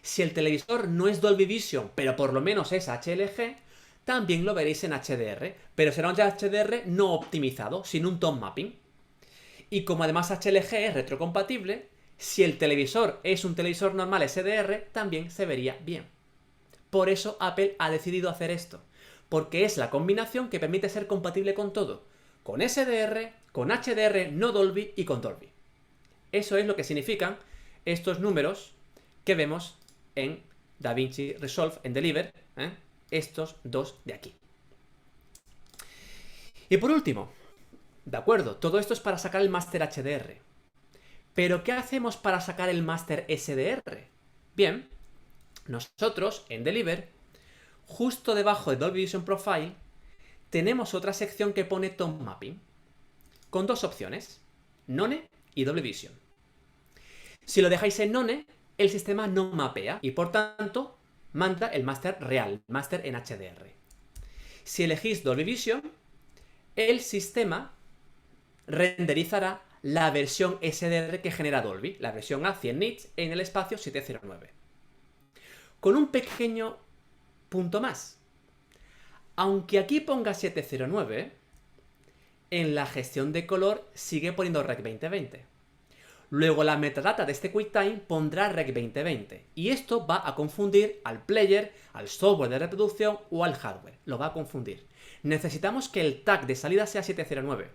Si el televisor no es Dolby Vision, pero por lo menos es HLG, también lo veréis en HDR, pero será un HDR no optimizado, sin un tone mapping. Y como además HLG es retrocompatible, si el televisor es un televisor normal SDR, también se vería bien. Por eso Apple ha decidido hacer esto, porque es la combinación que permite ser compatible con todo, con SDR, con HDR no Dolby y con Dolby. Eso es lo que significan estos números que vemos en DaVinci Resolve, en Deliver, estos dos de aquí. Y por último, de acuerdo, todo esto es para sacar el Master HDR. ¿Pero qué hacemos para sacar el Master SDR? Bien, nosotros en Deliver, justo debajo de Dolby Vision Profile, tenemos otra sección que pone Tone Mapping, con dos opciones, None y Dolby Vision. Si lo dejáis en None, el sistema no mapea y por tanto manda el Master real, Master en HDR. Si elegís Dolby Vision, el sistema renderizará la versión SDR que genera Dolby, la versión a 100 nits en el espacio 709. Con un pequeño punto más. Aunque aquí ponga 709, en la gestión de color sigue poniendo Rec 2020. Luego la metadata de este QuickTime pondrá Rec 2020. Y esto va a confundir al player, al software de reproducción o al hardware. Lo va a confundir. Necesitamos que el tag de salida sea 709.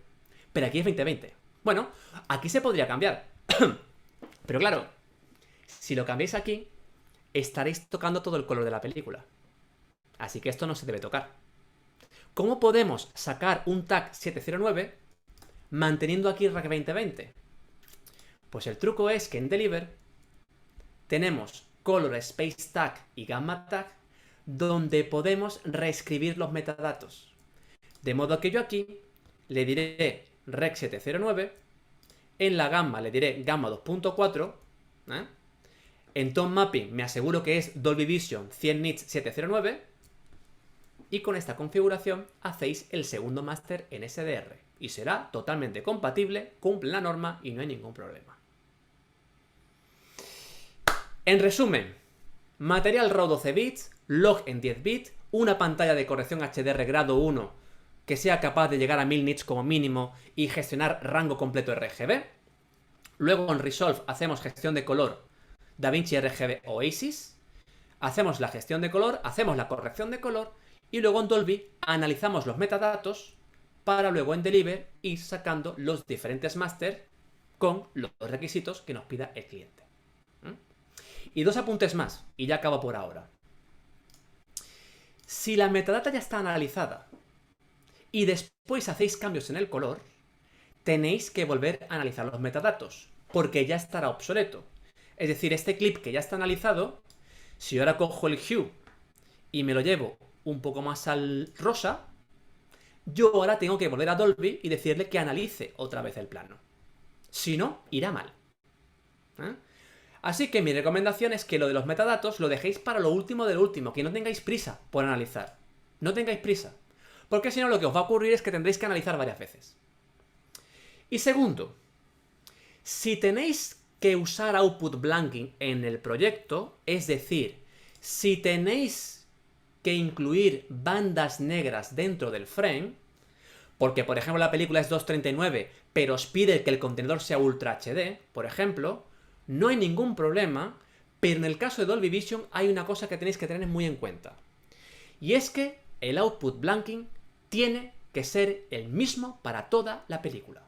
Pero aquí es 2020. Bueno, aquí se podría cambiar. Pero claro, si lo cambiáis aquí, estaréis tocando todo el color de la película. Así que esto no se debe tocar. ¿Cómo podemos sacar un tag 709 manteniendo aquí Rec 2020? Pues el truco es que en Deliver tenemos Color Space Tag y Gamma Tag donde podemos reescribir los metadatos. De modo que yo aquí le diré Rec 709, en la gamma le diré Gamma 2.4, en Tone Mapping me aseguro que es Dolby Vision 100 nits 709 y con esta configuración hacéis el segundo máster en SDR y será totalmente compatible, cumple la norma y no hay ningún problema. En resumen, material RAW 12 bits, log en 10 bits, una pantalla de corrección HDR grado 1 que sea capaz de llegar a 1000 nits como mínimo y gestionar rango completo RGB. Luego en Resolve hacemos gestión de color DaVinci RGB Oasis. Hacemos la gestión de color, hacemos la corrección de color y luego en Dolby analizamos los metadatos para luego en Deliver ir sacando los diferentes máster con los requisitos que nos pida el cliente. Y dos apuntes más, y ya acabo por ahora. Si la metadata ya está analizada y después hacéis cambios en el color, tenéis que volver a analizar los metadatos, porque ya estará obsoleto. Es decir, este clip que ya está analizado, si yo ahora cojo el hue y me lo llevo un poco más al rosa, yo ahora tengo que volver a Dolby y decirle que analice otra vez el plano. Si no, irá mal. Así que mi recomendación es que lo de los metadatos lo dejéis para lo último de lo último, que no tengáis prisa por analizar. No tengáis prisa. Porque si no, lo que os va a ocurrir es que tendréis que analizar varias veces. Y segundo, si tenéis que usar output blanking en el proyecto, es decir, si tenéis que incluir bandas negras dentro del frame, porque por ejemplo la película es 239, pero os pide que el contenedor sea Ultra HD, por ejemplo, no hay ningún problema, Pero en el caso de Dolby Vision hay una cosa que tenéis que tener muy en cuenta. Y es que el output blanking tiene que ser el mismo para toda la película.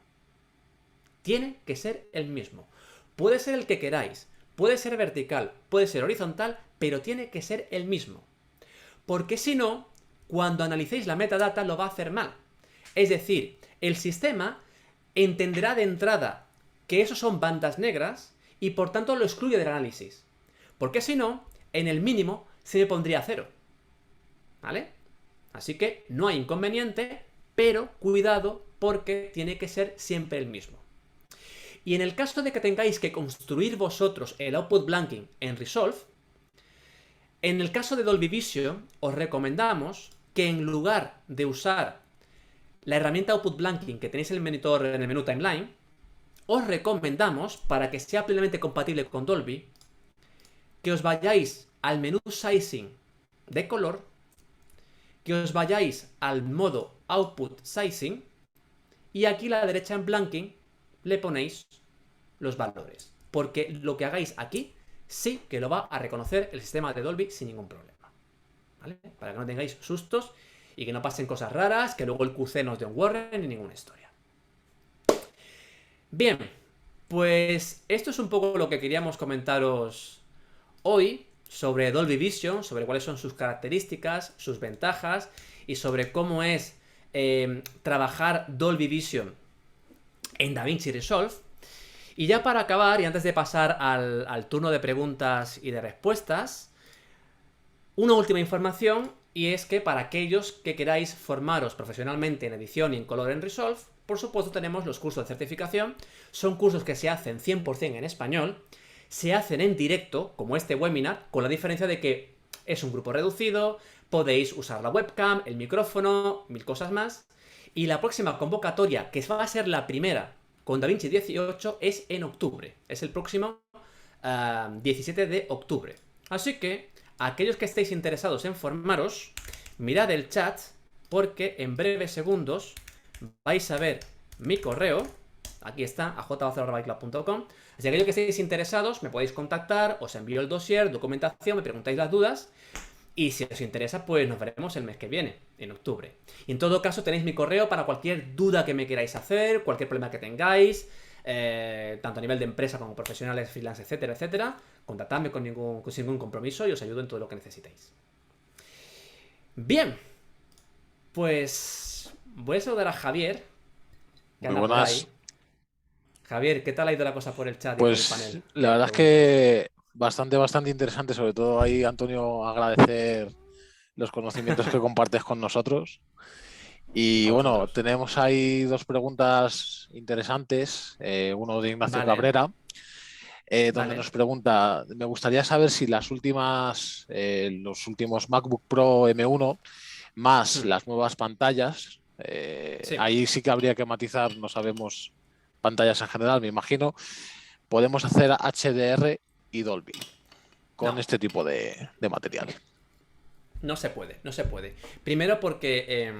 Tiene que ser el mismo. Puede ser el que queráis, puede ser vertical, puede ser horizontal, pero tiene que ser el mismo. Porque si no, cuando analicéis la metadata lo va a hacer mal. Es decir, el sistema entenderá de entrada que eso son bandas negras y por tanto lo excluye del análisis. Porque si no, en el mínimo se me pondría 0. ¿Vale? Así que no hay inconveniente, pero cuidado porque tiene que ser siempre el mismo. Y en el caso de que tengáis que construir vosotros el output blanking en Resolve, en el caso de Dolby Vision os recomendamos que en lugar de usar la herramienta output blanking que tenéis en el menú timeline, os recomendamos, para que sea plenamente compatible con Dolby, que os vayáis al menú sizing de color, que os vayáis al modo output sizing y aquí a la derecha en blanking le ponéis los valores. Porque lo que hagáis aquí sí que lo va a reconocer el sistema de Dolby sin ningún problema. ¿Vale? Para que no tengáis sustos y que no pasen cosas raras, que luego el QC nos dé un warning ni ninguna historia. Bien, pues esto es un poco lo que queríamos comentaros hoy sobre Dolby Vision, sobre cuáles son sus características, sus ventajas y sobre cómo es trabajar Dolby Vision en DaVinci Resolve. Y ya para acabar, y antes de pasar al turno de preguntas y de respuestas, una última información, y es que para aquellos que queráis formaros profesionalmente en edición y en color en Resolve, por supuesto tenemos los cursos de certificación. Son cursos que se hacen 100% en español, se hacen en directo, como este webinar, con la diferencia de que es un grupo reducido, podéis usar la webcam, el micrófono, 1000 cosas más. Y la próxima convocatoria, que va a ser la primera con DaVinci 18, es en octubre. Es el próximo 17 de octubre. Así que, aquellos que estéis interesados en formaros, mirad el chat, porque en breves segundos vais a ver mi correo. Aquí está, aj.com. Así que aquellos que estéis interesados, me podéis contactar, os envío el dossier, documentación, me preguntáis las dudas. Y si os interesa, pues nos veremos el mes que viene, en octubre. Y en todo caso tenéis mi correo para cualquier duda que me queráis hacer, cualquier problema que tengáis, tanto a nivel de empresa como profesionales, freelance, etcétera, etcétera. Contactadme sin ningún compromiso y os ayudo en todo lo que necesitéis. Bien, pues voy a saludar a Javier, que Muy anda por buenas. ahí. Javier, ¿qué tal ha ido la cosa por el chat y Pues por el panel? la verdad es que bastante interesante, sobre todo ahí, Antonio, agradecer los conocimientos que compartes con nosotros. Y A bueno, vosotros. tenemos ahí dos preguntas interesantes, uno de Ignacio Vale. Cabrera, donde Vale. nos pregunta, me gustaría saber si los últimos MacBook Pro M1 más las nuevas pantallas, Sí. ahí sí que habría que matizar, no sabemos pantallas en general, me imagino, podemos hacer HDR y Dolby con No. este tipo de material. No se puede, no se puede. Primero porque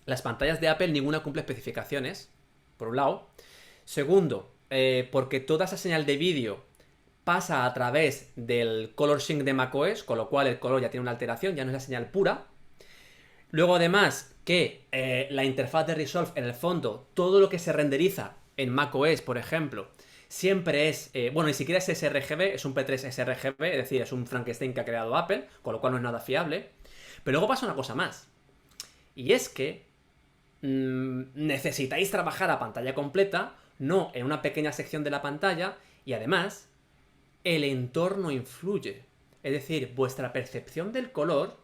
las pantallas de Apple ninguna cumple especificaciones, por un lado. Segundo, porque toda esa señal de vídeo pasa a través del color sync de macOS, con lo cual el color ya tiene una alteración, ya no es la señal pura. Luego además que la interfaz de Resolve en el fondo, todo lo que se renderiza en macOS, por ejemplo, siempre es, bueno, ni siquiera es sRGB, es un P3 sRGB, es decir, es un Frankenstein que ha creado Apple, con lo cual no es nada fiable. Pero luego pasa una cosa más, y es que necesitáis trabajar a pantalla completa, no en una pequeña sección de la pantalla, y además, el entorno influye. Es decir, vuestra percepción del color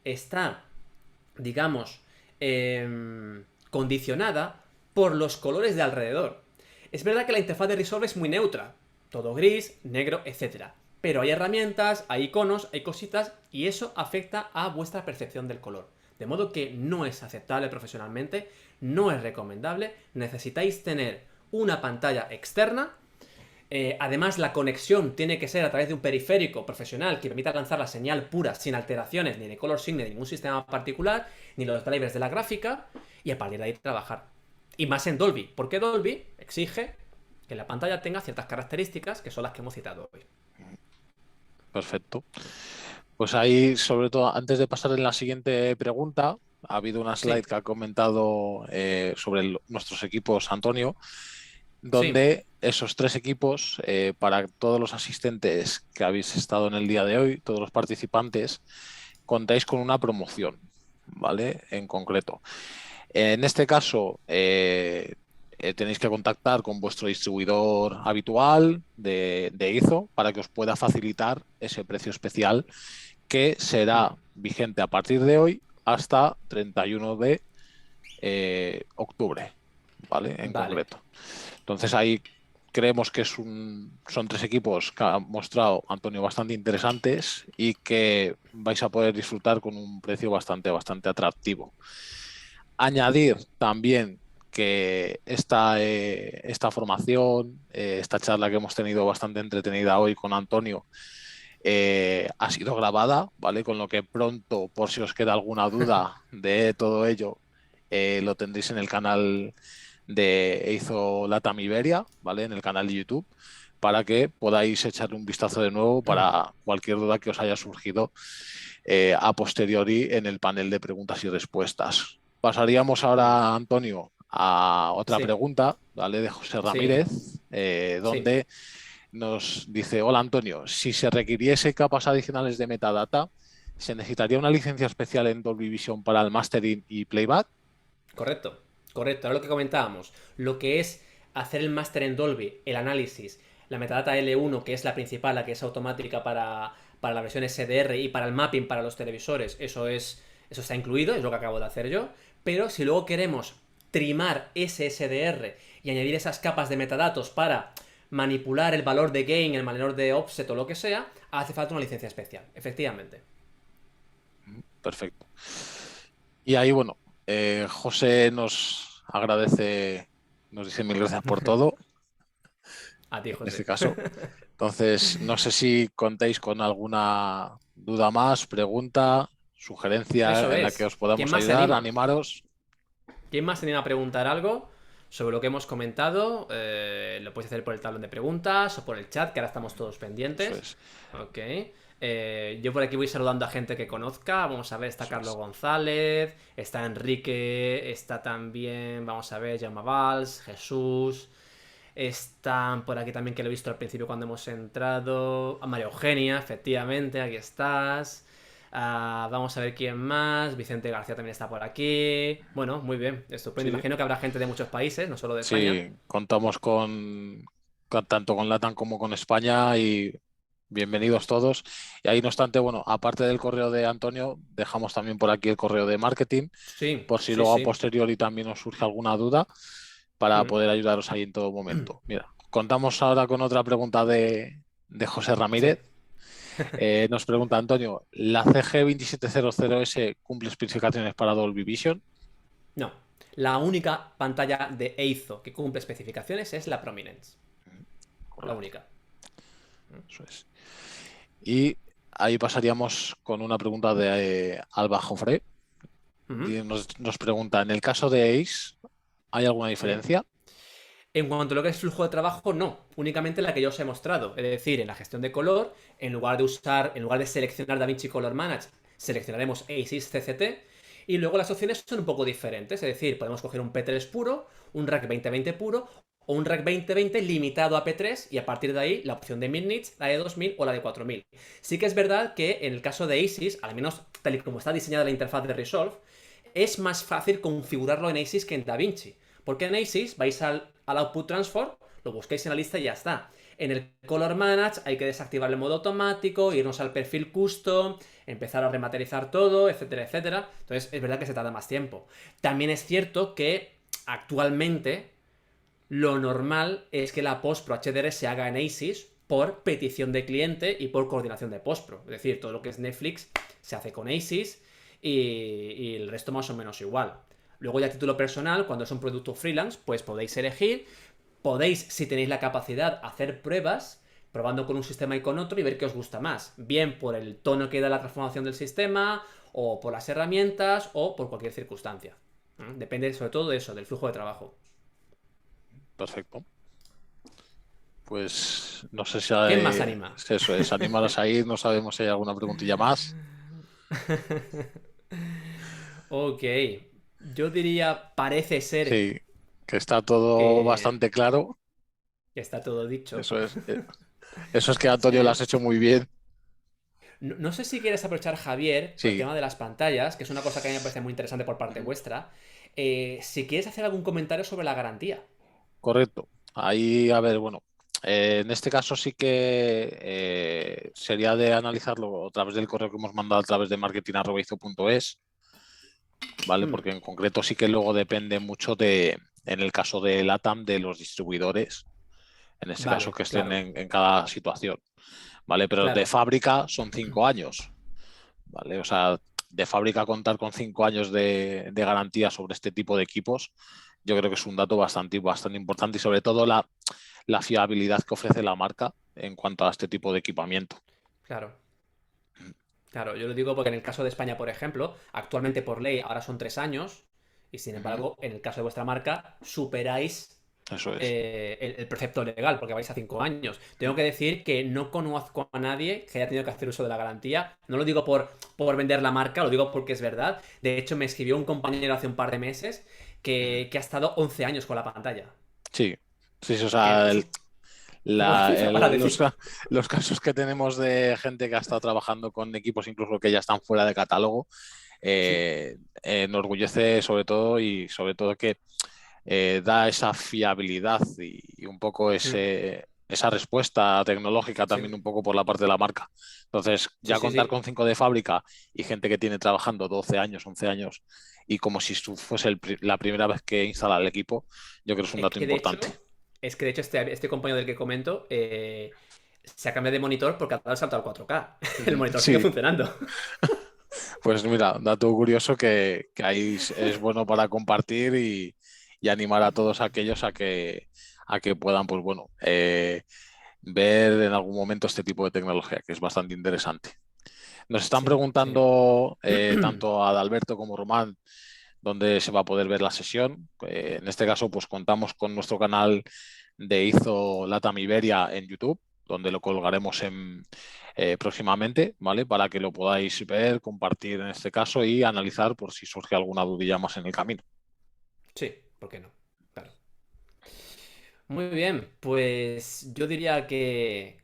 está, digamos, condicionada por los colores de alrededor. Es verdad que la interfaz de Resolve es muy neutra, todo gris, negro, etc. Pero hay herramientas, hay iconos, hay cositas, y eso afecta a vuestra percepción del color. De modo que no es aceptable profesionalmente, no es recomendable, necesitáis tener una pantalla externa. Además, la conexión tiene que ser a través de un periférico profesional que permita lanzar la señal pura, sin alteraciones ni de color sync ni de ningún sistema particular, ni los drivers de la gráfica, y a partir de ahí trabajar. Y más en Dolby, porque Dolby exige que la pantalla tenga ciertas características que son las que hemos citado hoy. Perfecto. Pues ahí, sobre todo, antes de pasar en la siguiente pregunta, ha habido una slide Sí, que ha comentado sobre nuestros equipos, Antonio, sí, donde esos tres equipos, para todos los asistentes que habéis estado en el día de hoy, todos los participantes, contáis con una promoción, ¿vale? En concreto. En este caso, tenéis que contactar con vuestro distribuidor habitual de IZO para que os pueda facilitar ese precio especial que será vigente a partir de hoy hasta 31 de octubre, ¿vale? En vale, concreto. Entonces ahí creemos que son tres equipos que han mostrado, Antonio, bastante interesantes y que vais a poder disfrutar con un precio bastante atractivo. Añadir también que esta formación, esta charla que hemos tenido bastante entretenida hoy con Antonio, ha sido grabada, ¿vale? Con lo que pronto, por si os queda alguna duda de todo ello, lo tendréis en el canal de Eizo Latam Iberia, ¿vale? En el canal de YouTube, para que podáis echarle un vistazo de nuevo para cualquier duda que os haya surgido a posteriori en el panel de preguntas y respuestas. Pasaríamos vale, ahora, Antonio, a otra sí, pregunta, ¿vale? De José sí, Ramírez, sí. donde nos dice, hola Antonio, si se requiriese capas adicionales de metadata, ¿se necesitaría una licencia especial en Dolby Vision para el mastering y playback? Correcto, correcto. Ahora lo que comentábamos, lo que es hacer el máster en Dolby, el análisis, la metadata L1, que es la principal, la que es automática para la versión SDR y para el mapping para los televisores, eso está incluido, es lo que acabo de hacer yo. Pero si luego queremos trimar ese SDR y añadir esas capas de metadatos para manipular el valor de gain, el valor de offset o lo que sea, hace falta una licencia especial, efectivamente. Perfecto. Y ahí, bueno, José nos agradece, nos dice mil gracias por todo, A ti, en este José. caso. Entonces, no sé si contéis con alguna duda más, pregunta, Eso sugerencia en la que es. os ¿Quién podamos más se ayudar, anima? animaros. ¿Quién más se anima a preguntar algo sobre lo que hemos comentado? Lo puedes hacer por el tablón de preguntas o por el chat, que ahora estamos todos Eso pendientes. es, Ok. Yo por aquí voy saludando a gente que conozca. Vamos a ver, está eso Carlos es. González, está Enrique, está también, vamos a ver, Jaume Valls, Jesús. Están por aquí también que lo he visto al principio cuando hemos entrado. A María Eugenia, efectivamente, aquí estás. Vamos a ver quién más. Vicente García también está por aquí. Bueno, muy bien, estupendo. Sí, Imagino que habrá gente de muchos países, no solo de España. sí, contamos tanto con LATAM como con España y bienvenidos todos. Y ahí, no obstante, bueno, aparte del correo de Antonio, dejamos también por aquí el correo de marketing, Sí, por si sí, luego a sí. posteriori también os surge alguna duda para Mm. poder ayudaros ahí en todo momento. Mira, contamos ahora con otra pregunta de José Sí. Ramírez. Nos pregunta Antonio, ¿la CG2700S cumple especificaciones para Dolby Vision? No. La única pantalla de Eizo que cumple especificaciones es la Prominence. La Correcto, única. eso es. Y ahí pasaríamos con una pregunta de Alba Jofre. Ujú. Nos pregunta, ¿en el caso de Ace hay alguna Sí. diferencia? En cuanto a lo que es flujo de trabajo, no. Únicamente la que yo os he mostrado. Es decir, en la gestión de color, en lugar de seleccionar DaVinci Color Manage, seleccionaremos A6 CCT. Y luego las opciones son un poco diferentes. Es decir, podemos coger un P3 puro, un Rack 2020 puro, o un Rack 2020 limitado a P3. Y a partir de ahí, la opción de 1000 nits, la de 2000 o la de 4000. Sí que es verdad que en el caso de ASIS, al menos tal y como está diseñada la interfaz de Resolve, es más fácil configurarlo en ASIS que en DaVinci. Porque en ASIS vais al Output Transform, lo busquéis en la lista y ya está. En el Color Manage hay que desactivar el modo automático, irnos al perfil custom, empezar a rematerizar todo, etcétera, etcétera. Entonces es verdad que se tarda más tiempo. También es cierto que actualmente lo normal es que la postpro HDR se haga en ASIS por petición de cliente y por coordinación de postpro. Es decir, todo lo que es Netflix se hace con ASIS y el resto más o menos igual. Luego ya a título personal, cuando es un producto freelance, pues podéis elegir, podéis, si tenéis la capacidad, hacer pruebas, probando con un sistema y con otro y ver qué os gusta más. Bien por el tono que da la transformación del sistema, o por las herramientas, o por cualquier circunstancia. Depende sobre todo de eso, del flujo de trabajo. Perfecto. Pues No sé si ¿Quién más anima? es eso es, anímalos a ir, no sabemos si hay alguna preguntilla más. Ok, yo diría, parece ser Sí, que está todo que bastante claro. está todo dicho. Eso es, eso es que Antonio lo has Sí. hecho muy bien. No sé si quieres aprovechar, Javier, por el Sí, tema de las pantallas, que es una cosa que a mí me parece muy interesante por parte vuestra. Si quieres hacer algún comentario sobre la garantía. correcto. Ahí, a ver, bueno, en este caso sí que sería de analizarlo a través del correo que hemos mandado a través de marketing@izo.es, ¿vale? Hmm, Porque en concreto sí que luego depende mucho de, en el caso de LATAM, de los distribuidores, en este caso vale, que estén claro, en cada situación, ¿vale? Pero de claro. fábrica son 5 años, ¿vale? O sea, de fábrica contar con 5 años de garantía sobre este tipo de equipos, yo creo que es un dato bastante importante y sobre todo la fiabilidad que ofrece la marca en cuanto a este tipo de equipamiento. Claro. Claro, yo lo digo porque en el caso de España, por ejemplo, actualmente por ley ahora son 3 años, y sin Ujú. embargo, en el caso de vuestra marca, superáis Eso es. el precepto legal, porque vais a 5 años. Tengo que decir que no conozco a nadie que haya tenido que hacer uso de la garantía. No lo digo por vender la marca, lo digo porque es verdad. De hecho, me escribió un compañero hace un par de meses Ujú. que ha estado 11 años con la pantalla. Sí, sí, sí, o Que sea, es una cifra para decir. los casos que tenemos de gente que ha estado trabajando con equipos incluso que ya están fuera de catálogo, Sí, enorgullece sobre todo y sobre todo que da esa fiabilidad y un poco mm, esa respuesta tecnológica sí, también un poco por la parte de la marca. Entonces, sí, ya sí, contar sí. con 5 de fábrica y gente que tiene trabajando 12 años, 11 años y como si fuese la primera vez que instala el equipo, yo creo que es un Es dato que de importante. hecho, este compañero del que comento se ha cambiado de monitor porque ha dado el salto al 4K. El Ujú. monitor sigue Sí, funcionando. pues mira, dato curioso que ahí es bueno para compartir y animar a todos aquellos a que puedan, pues bueno, ver en algún momento este tipo de tecnología, que es bastante interesante. Nos están Sí, sí. preguntando tanto a Adalberto como Román dónde se va a poder ver la sesión. En este caso, pues contamos con nuestro canal de Izo Latam Iberia en YouTube, donde lo colgaremos próximamente, ¿vale? Para que lo podáis ver, compartir en este caso y analizar por si surge alguna dudilla más en el camino. Sí, ¿por qué no? Claro. Muy bien, pues yo diría que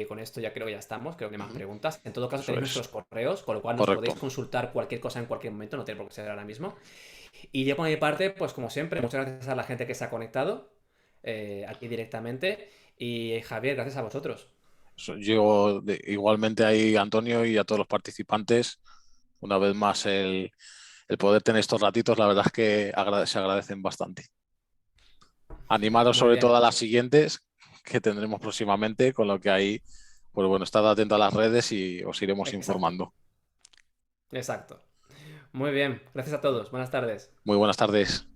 con esto ya creo que ya estamos, creo que no hay más Ujú. preguntas. En todo caso Eso tenéis es, nuestros correos, con lo cual nos correcto. podéis consultar cualquier cosa en cualquier momento, no tiene por qué ser ahora mismo. Y yo por mi parte, pues como siempre, muchas gracias a la gente que se ha conectado aquí directamente. Y Javier, gracias a vosotros. Yo igualmente ahí, Antonio, y a todos los participantes, una vez más el poder tener estos ratitos, la verdad es que se agradecen bastante. Animaros Muy sobre todo bien, a las siguientes que tendremos próximamente, con lo que ahí, pues bueno, estad atento a las redes y os iremos exacto, informando. exacto. Muy bien, gracias a todos, buenas tardes. Muy buenas tardes.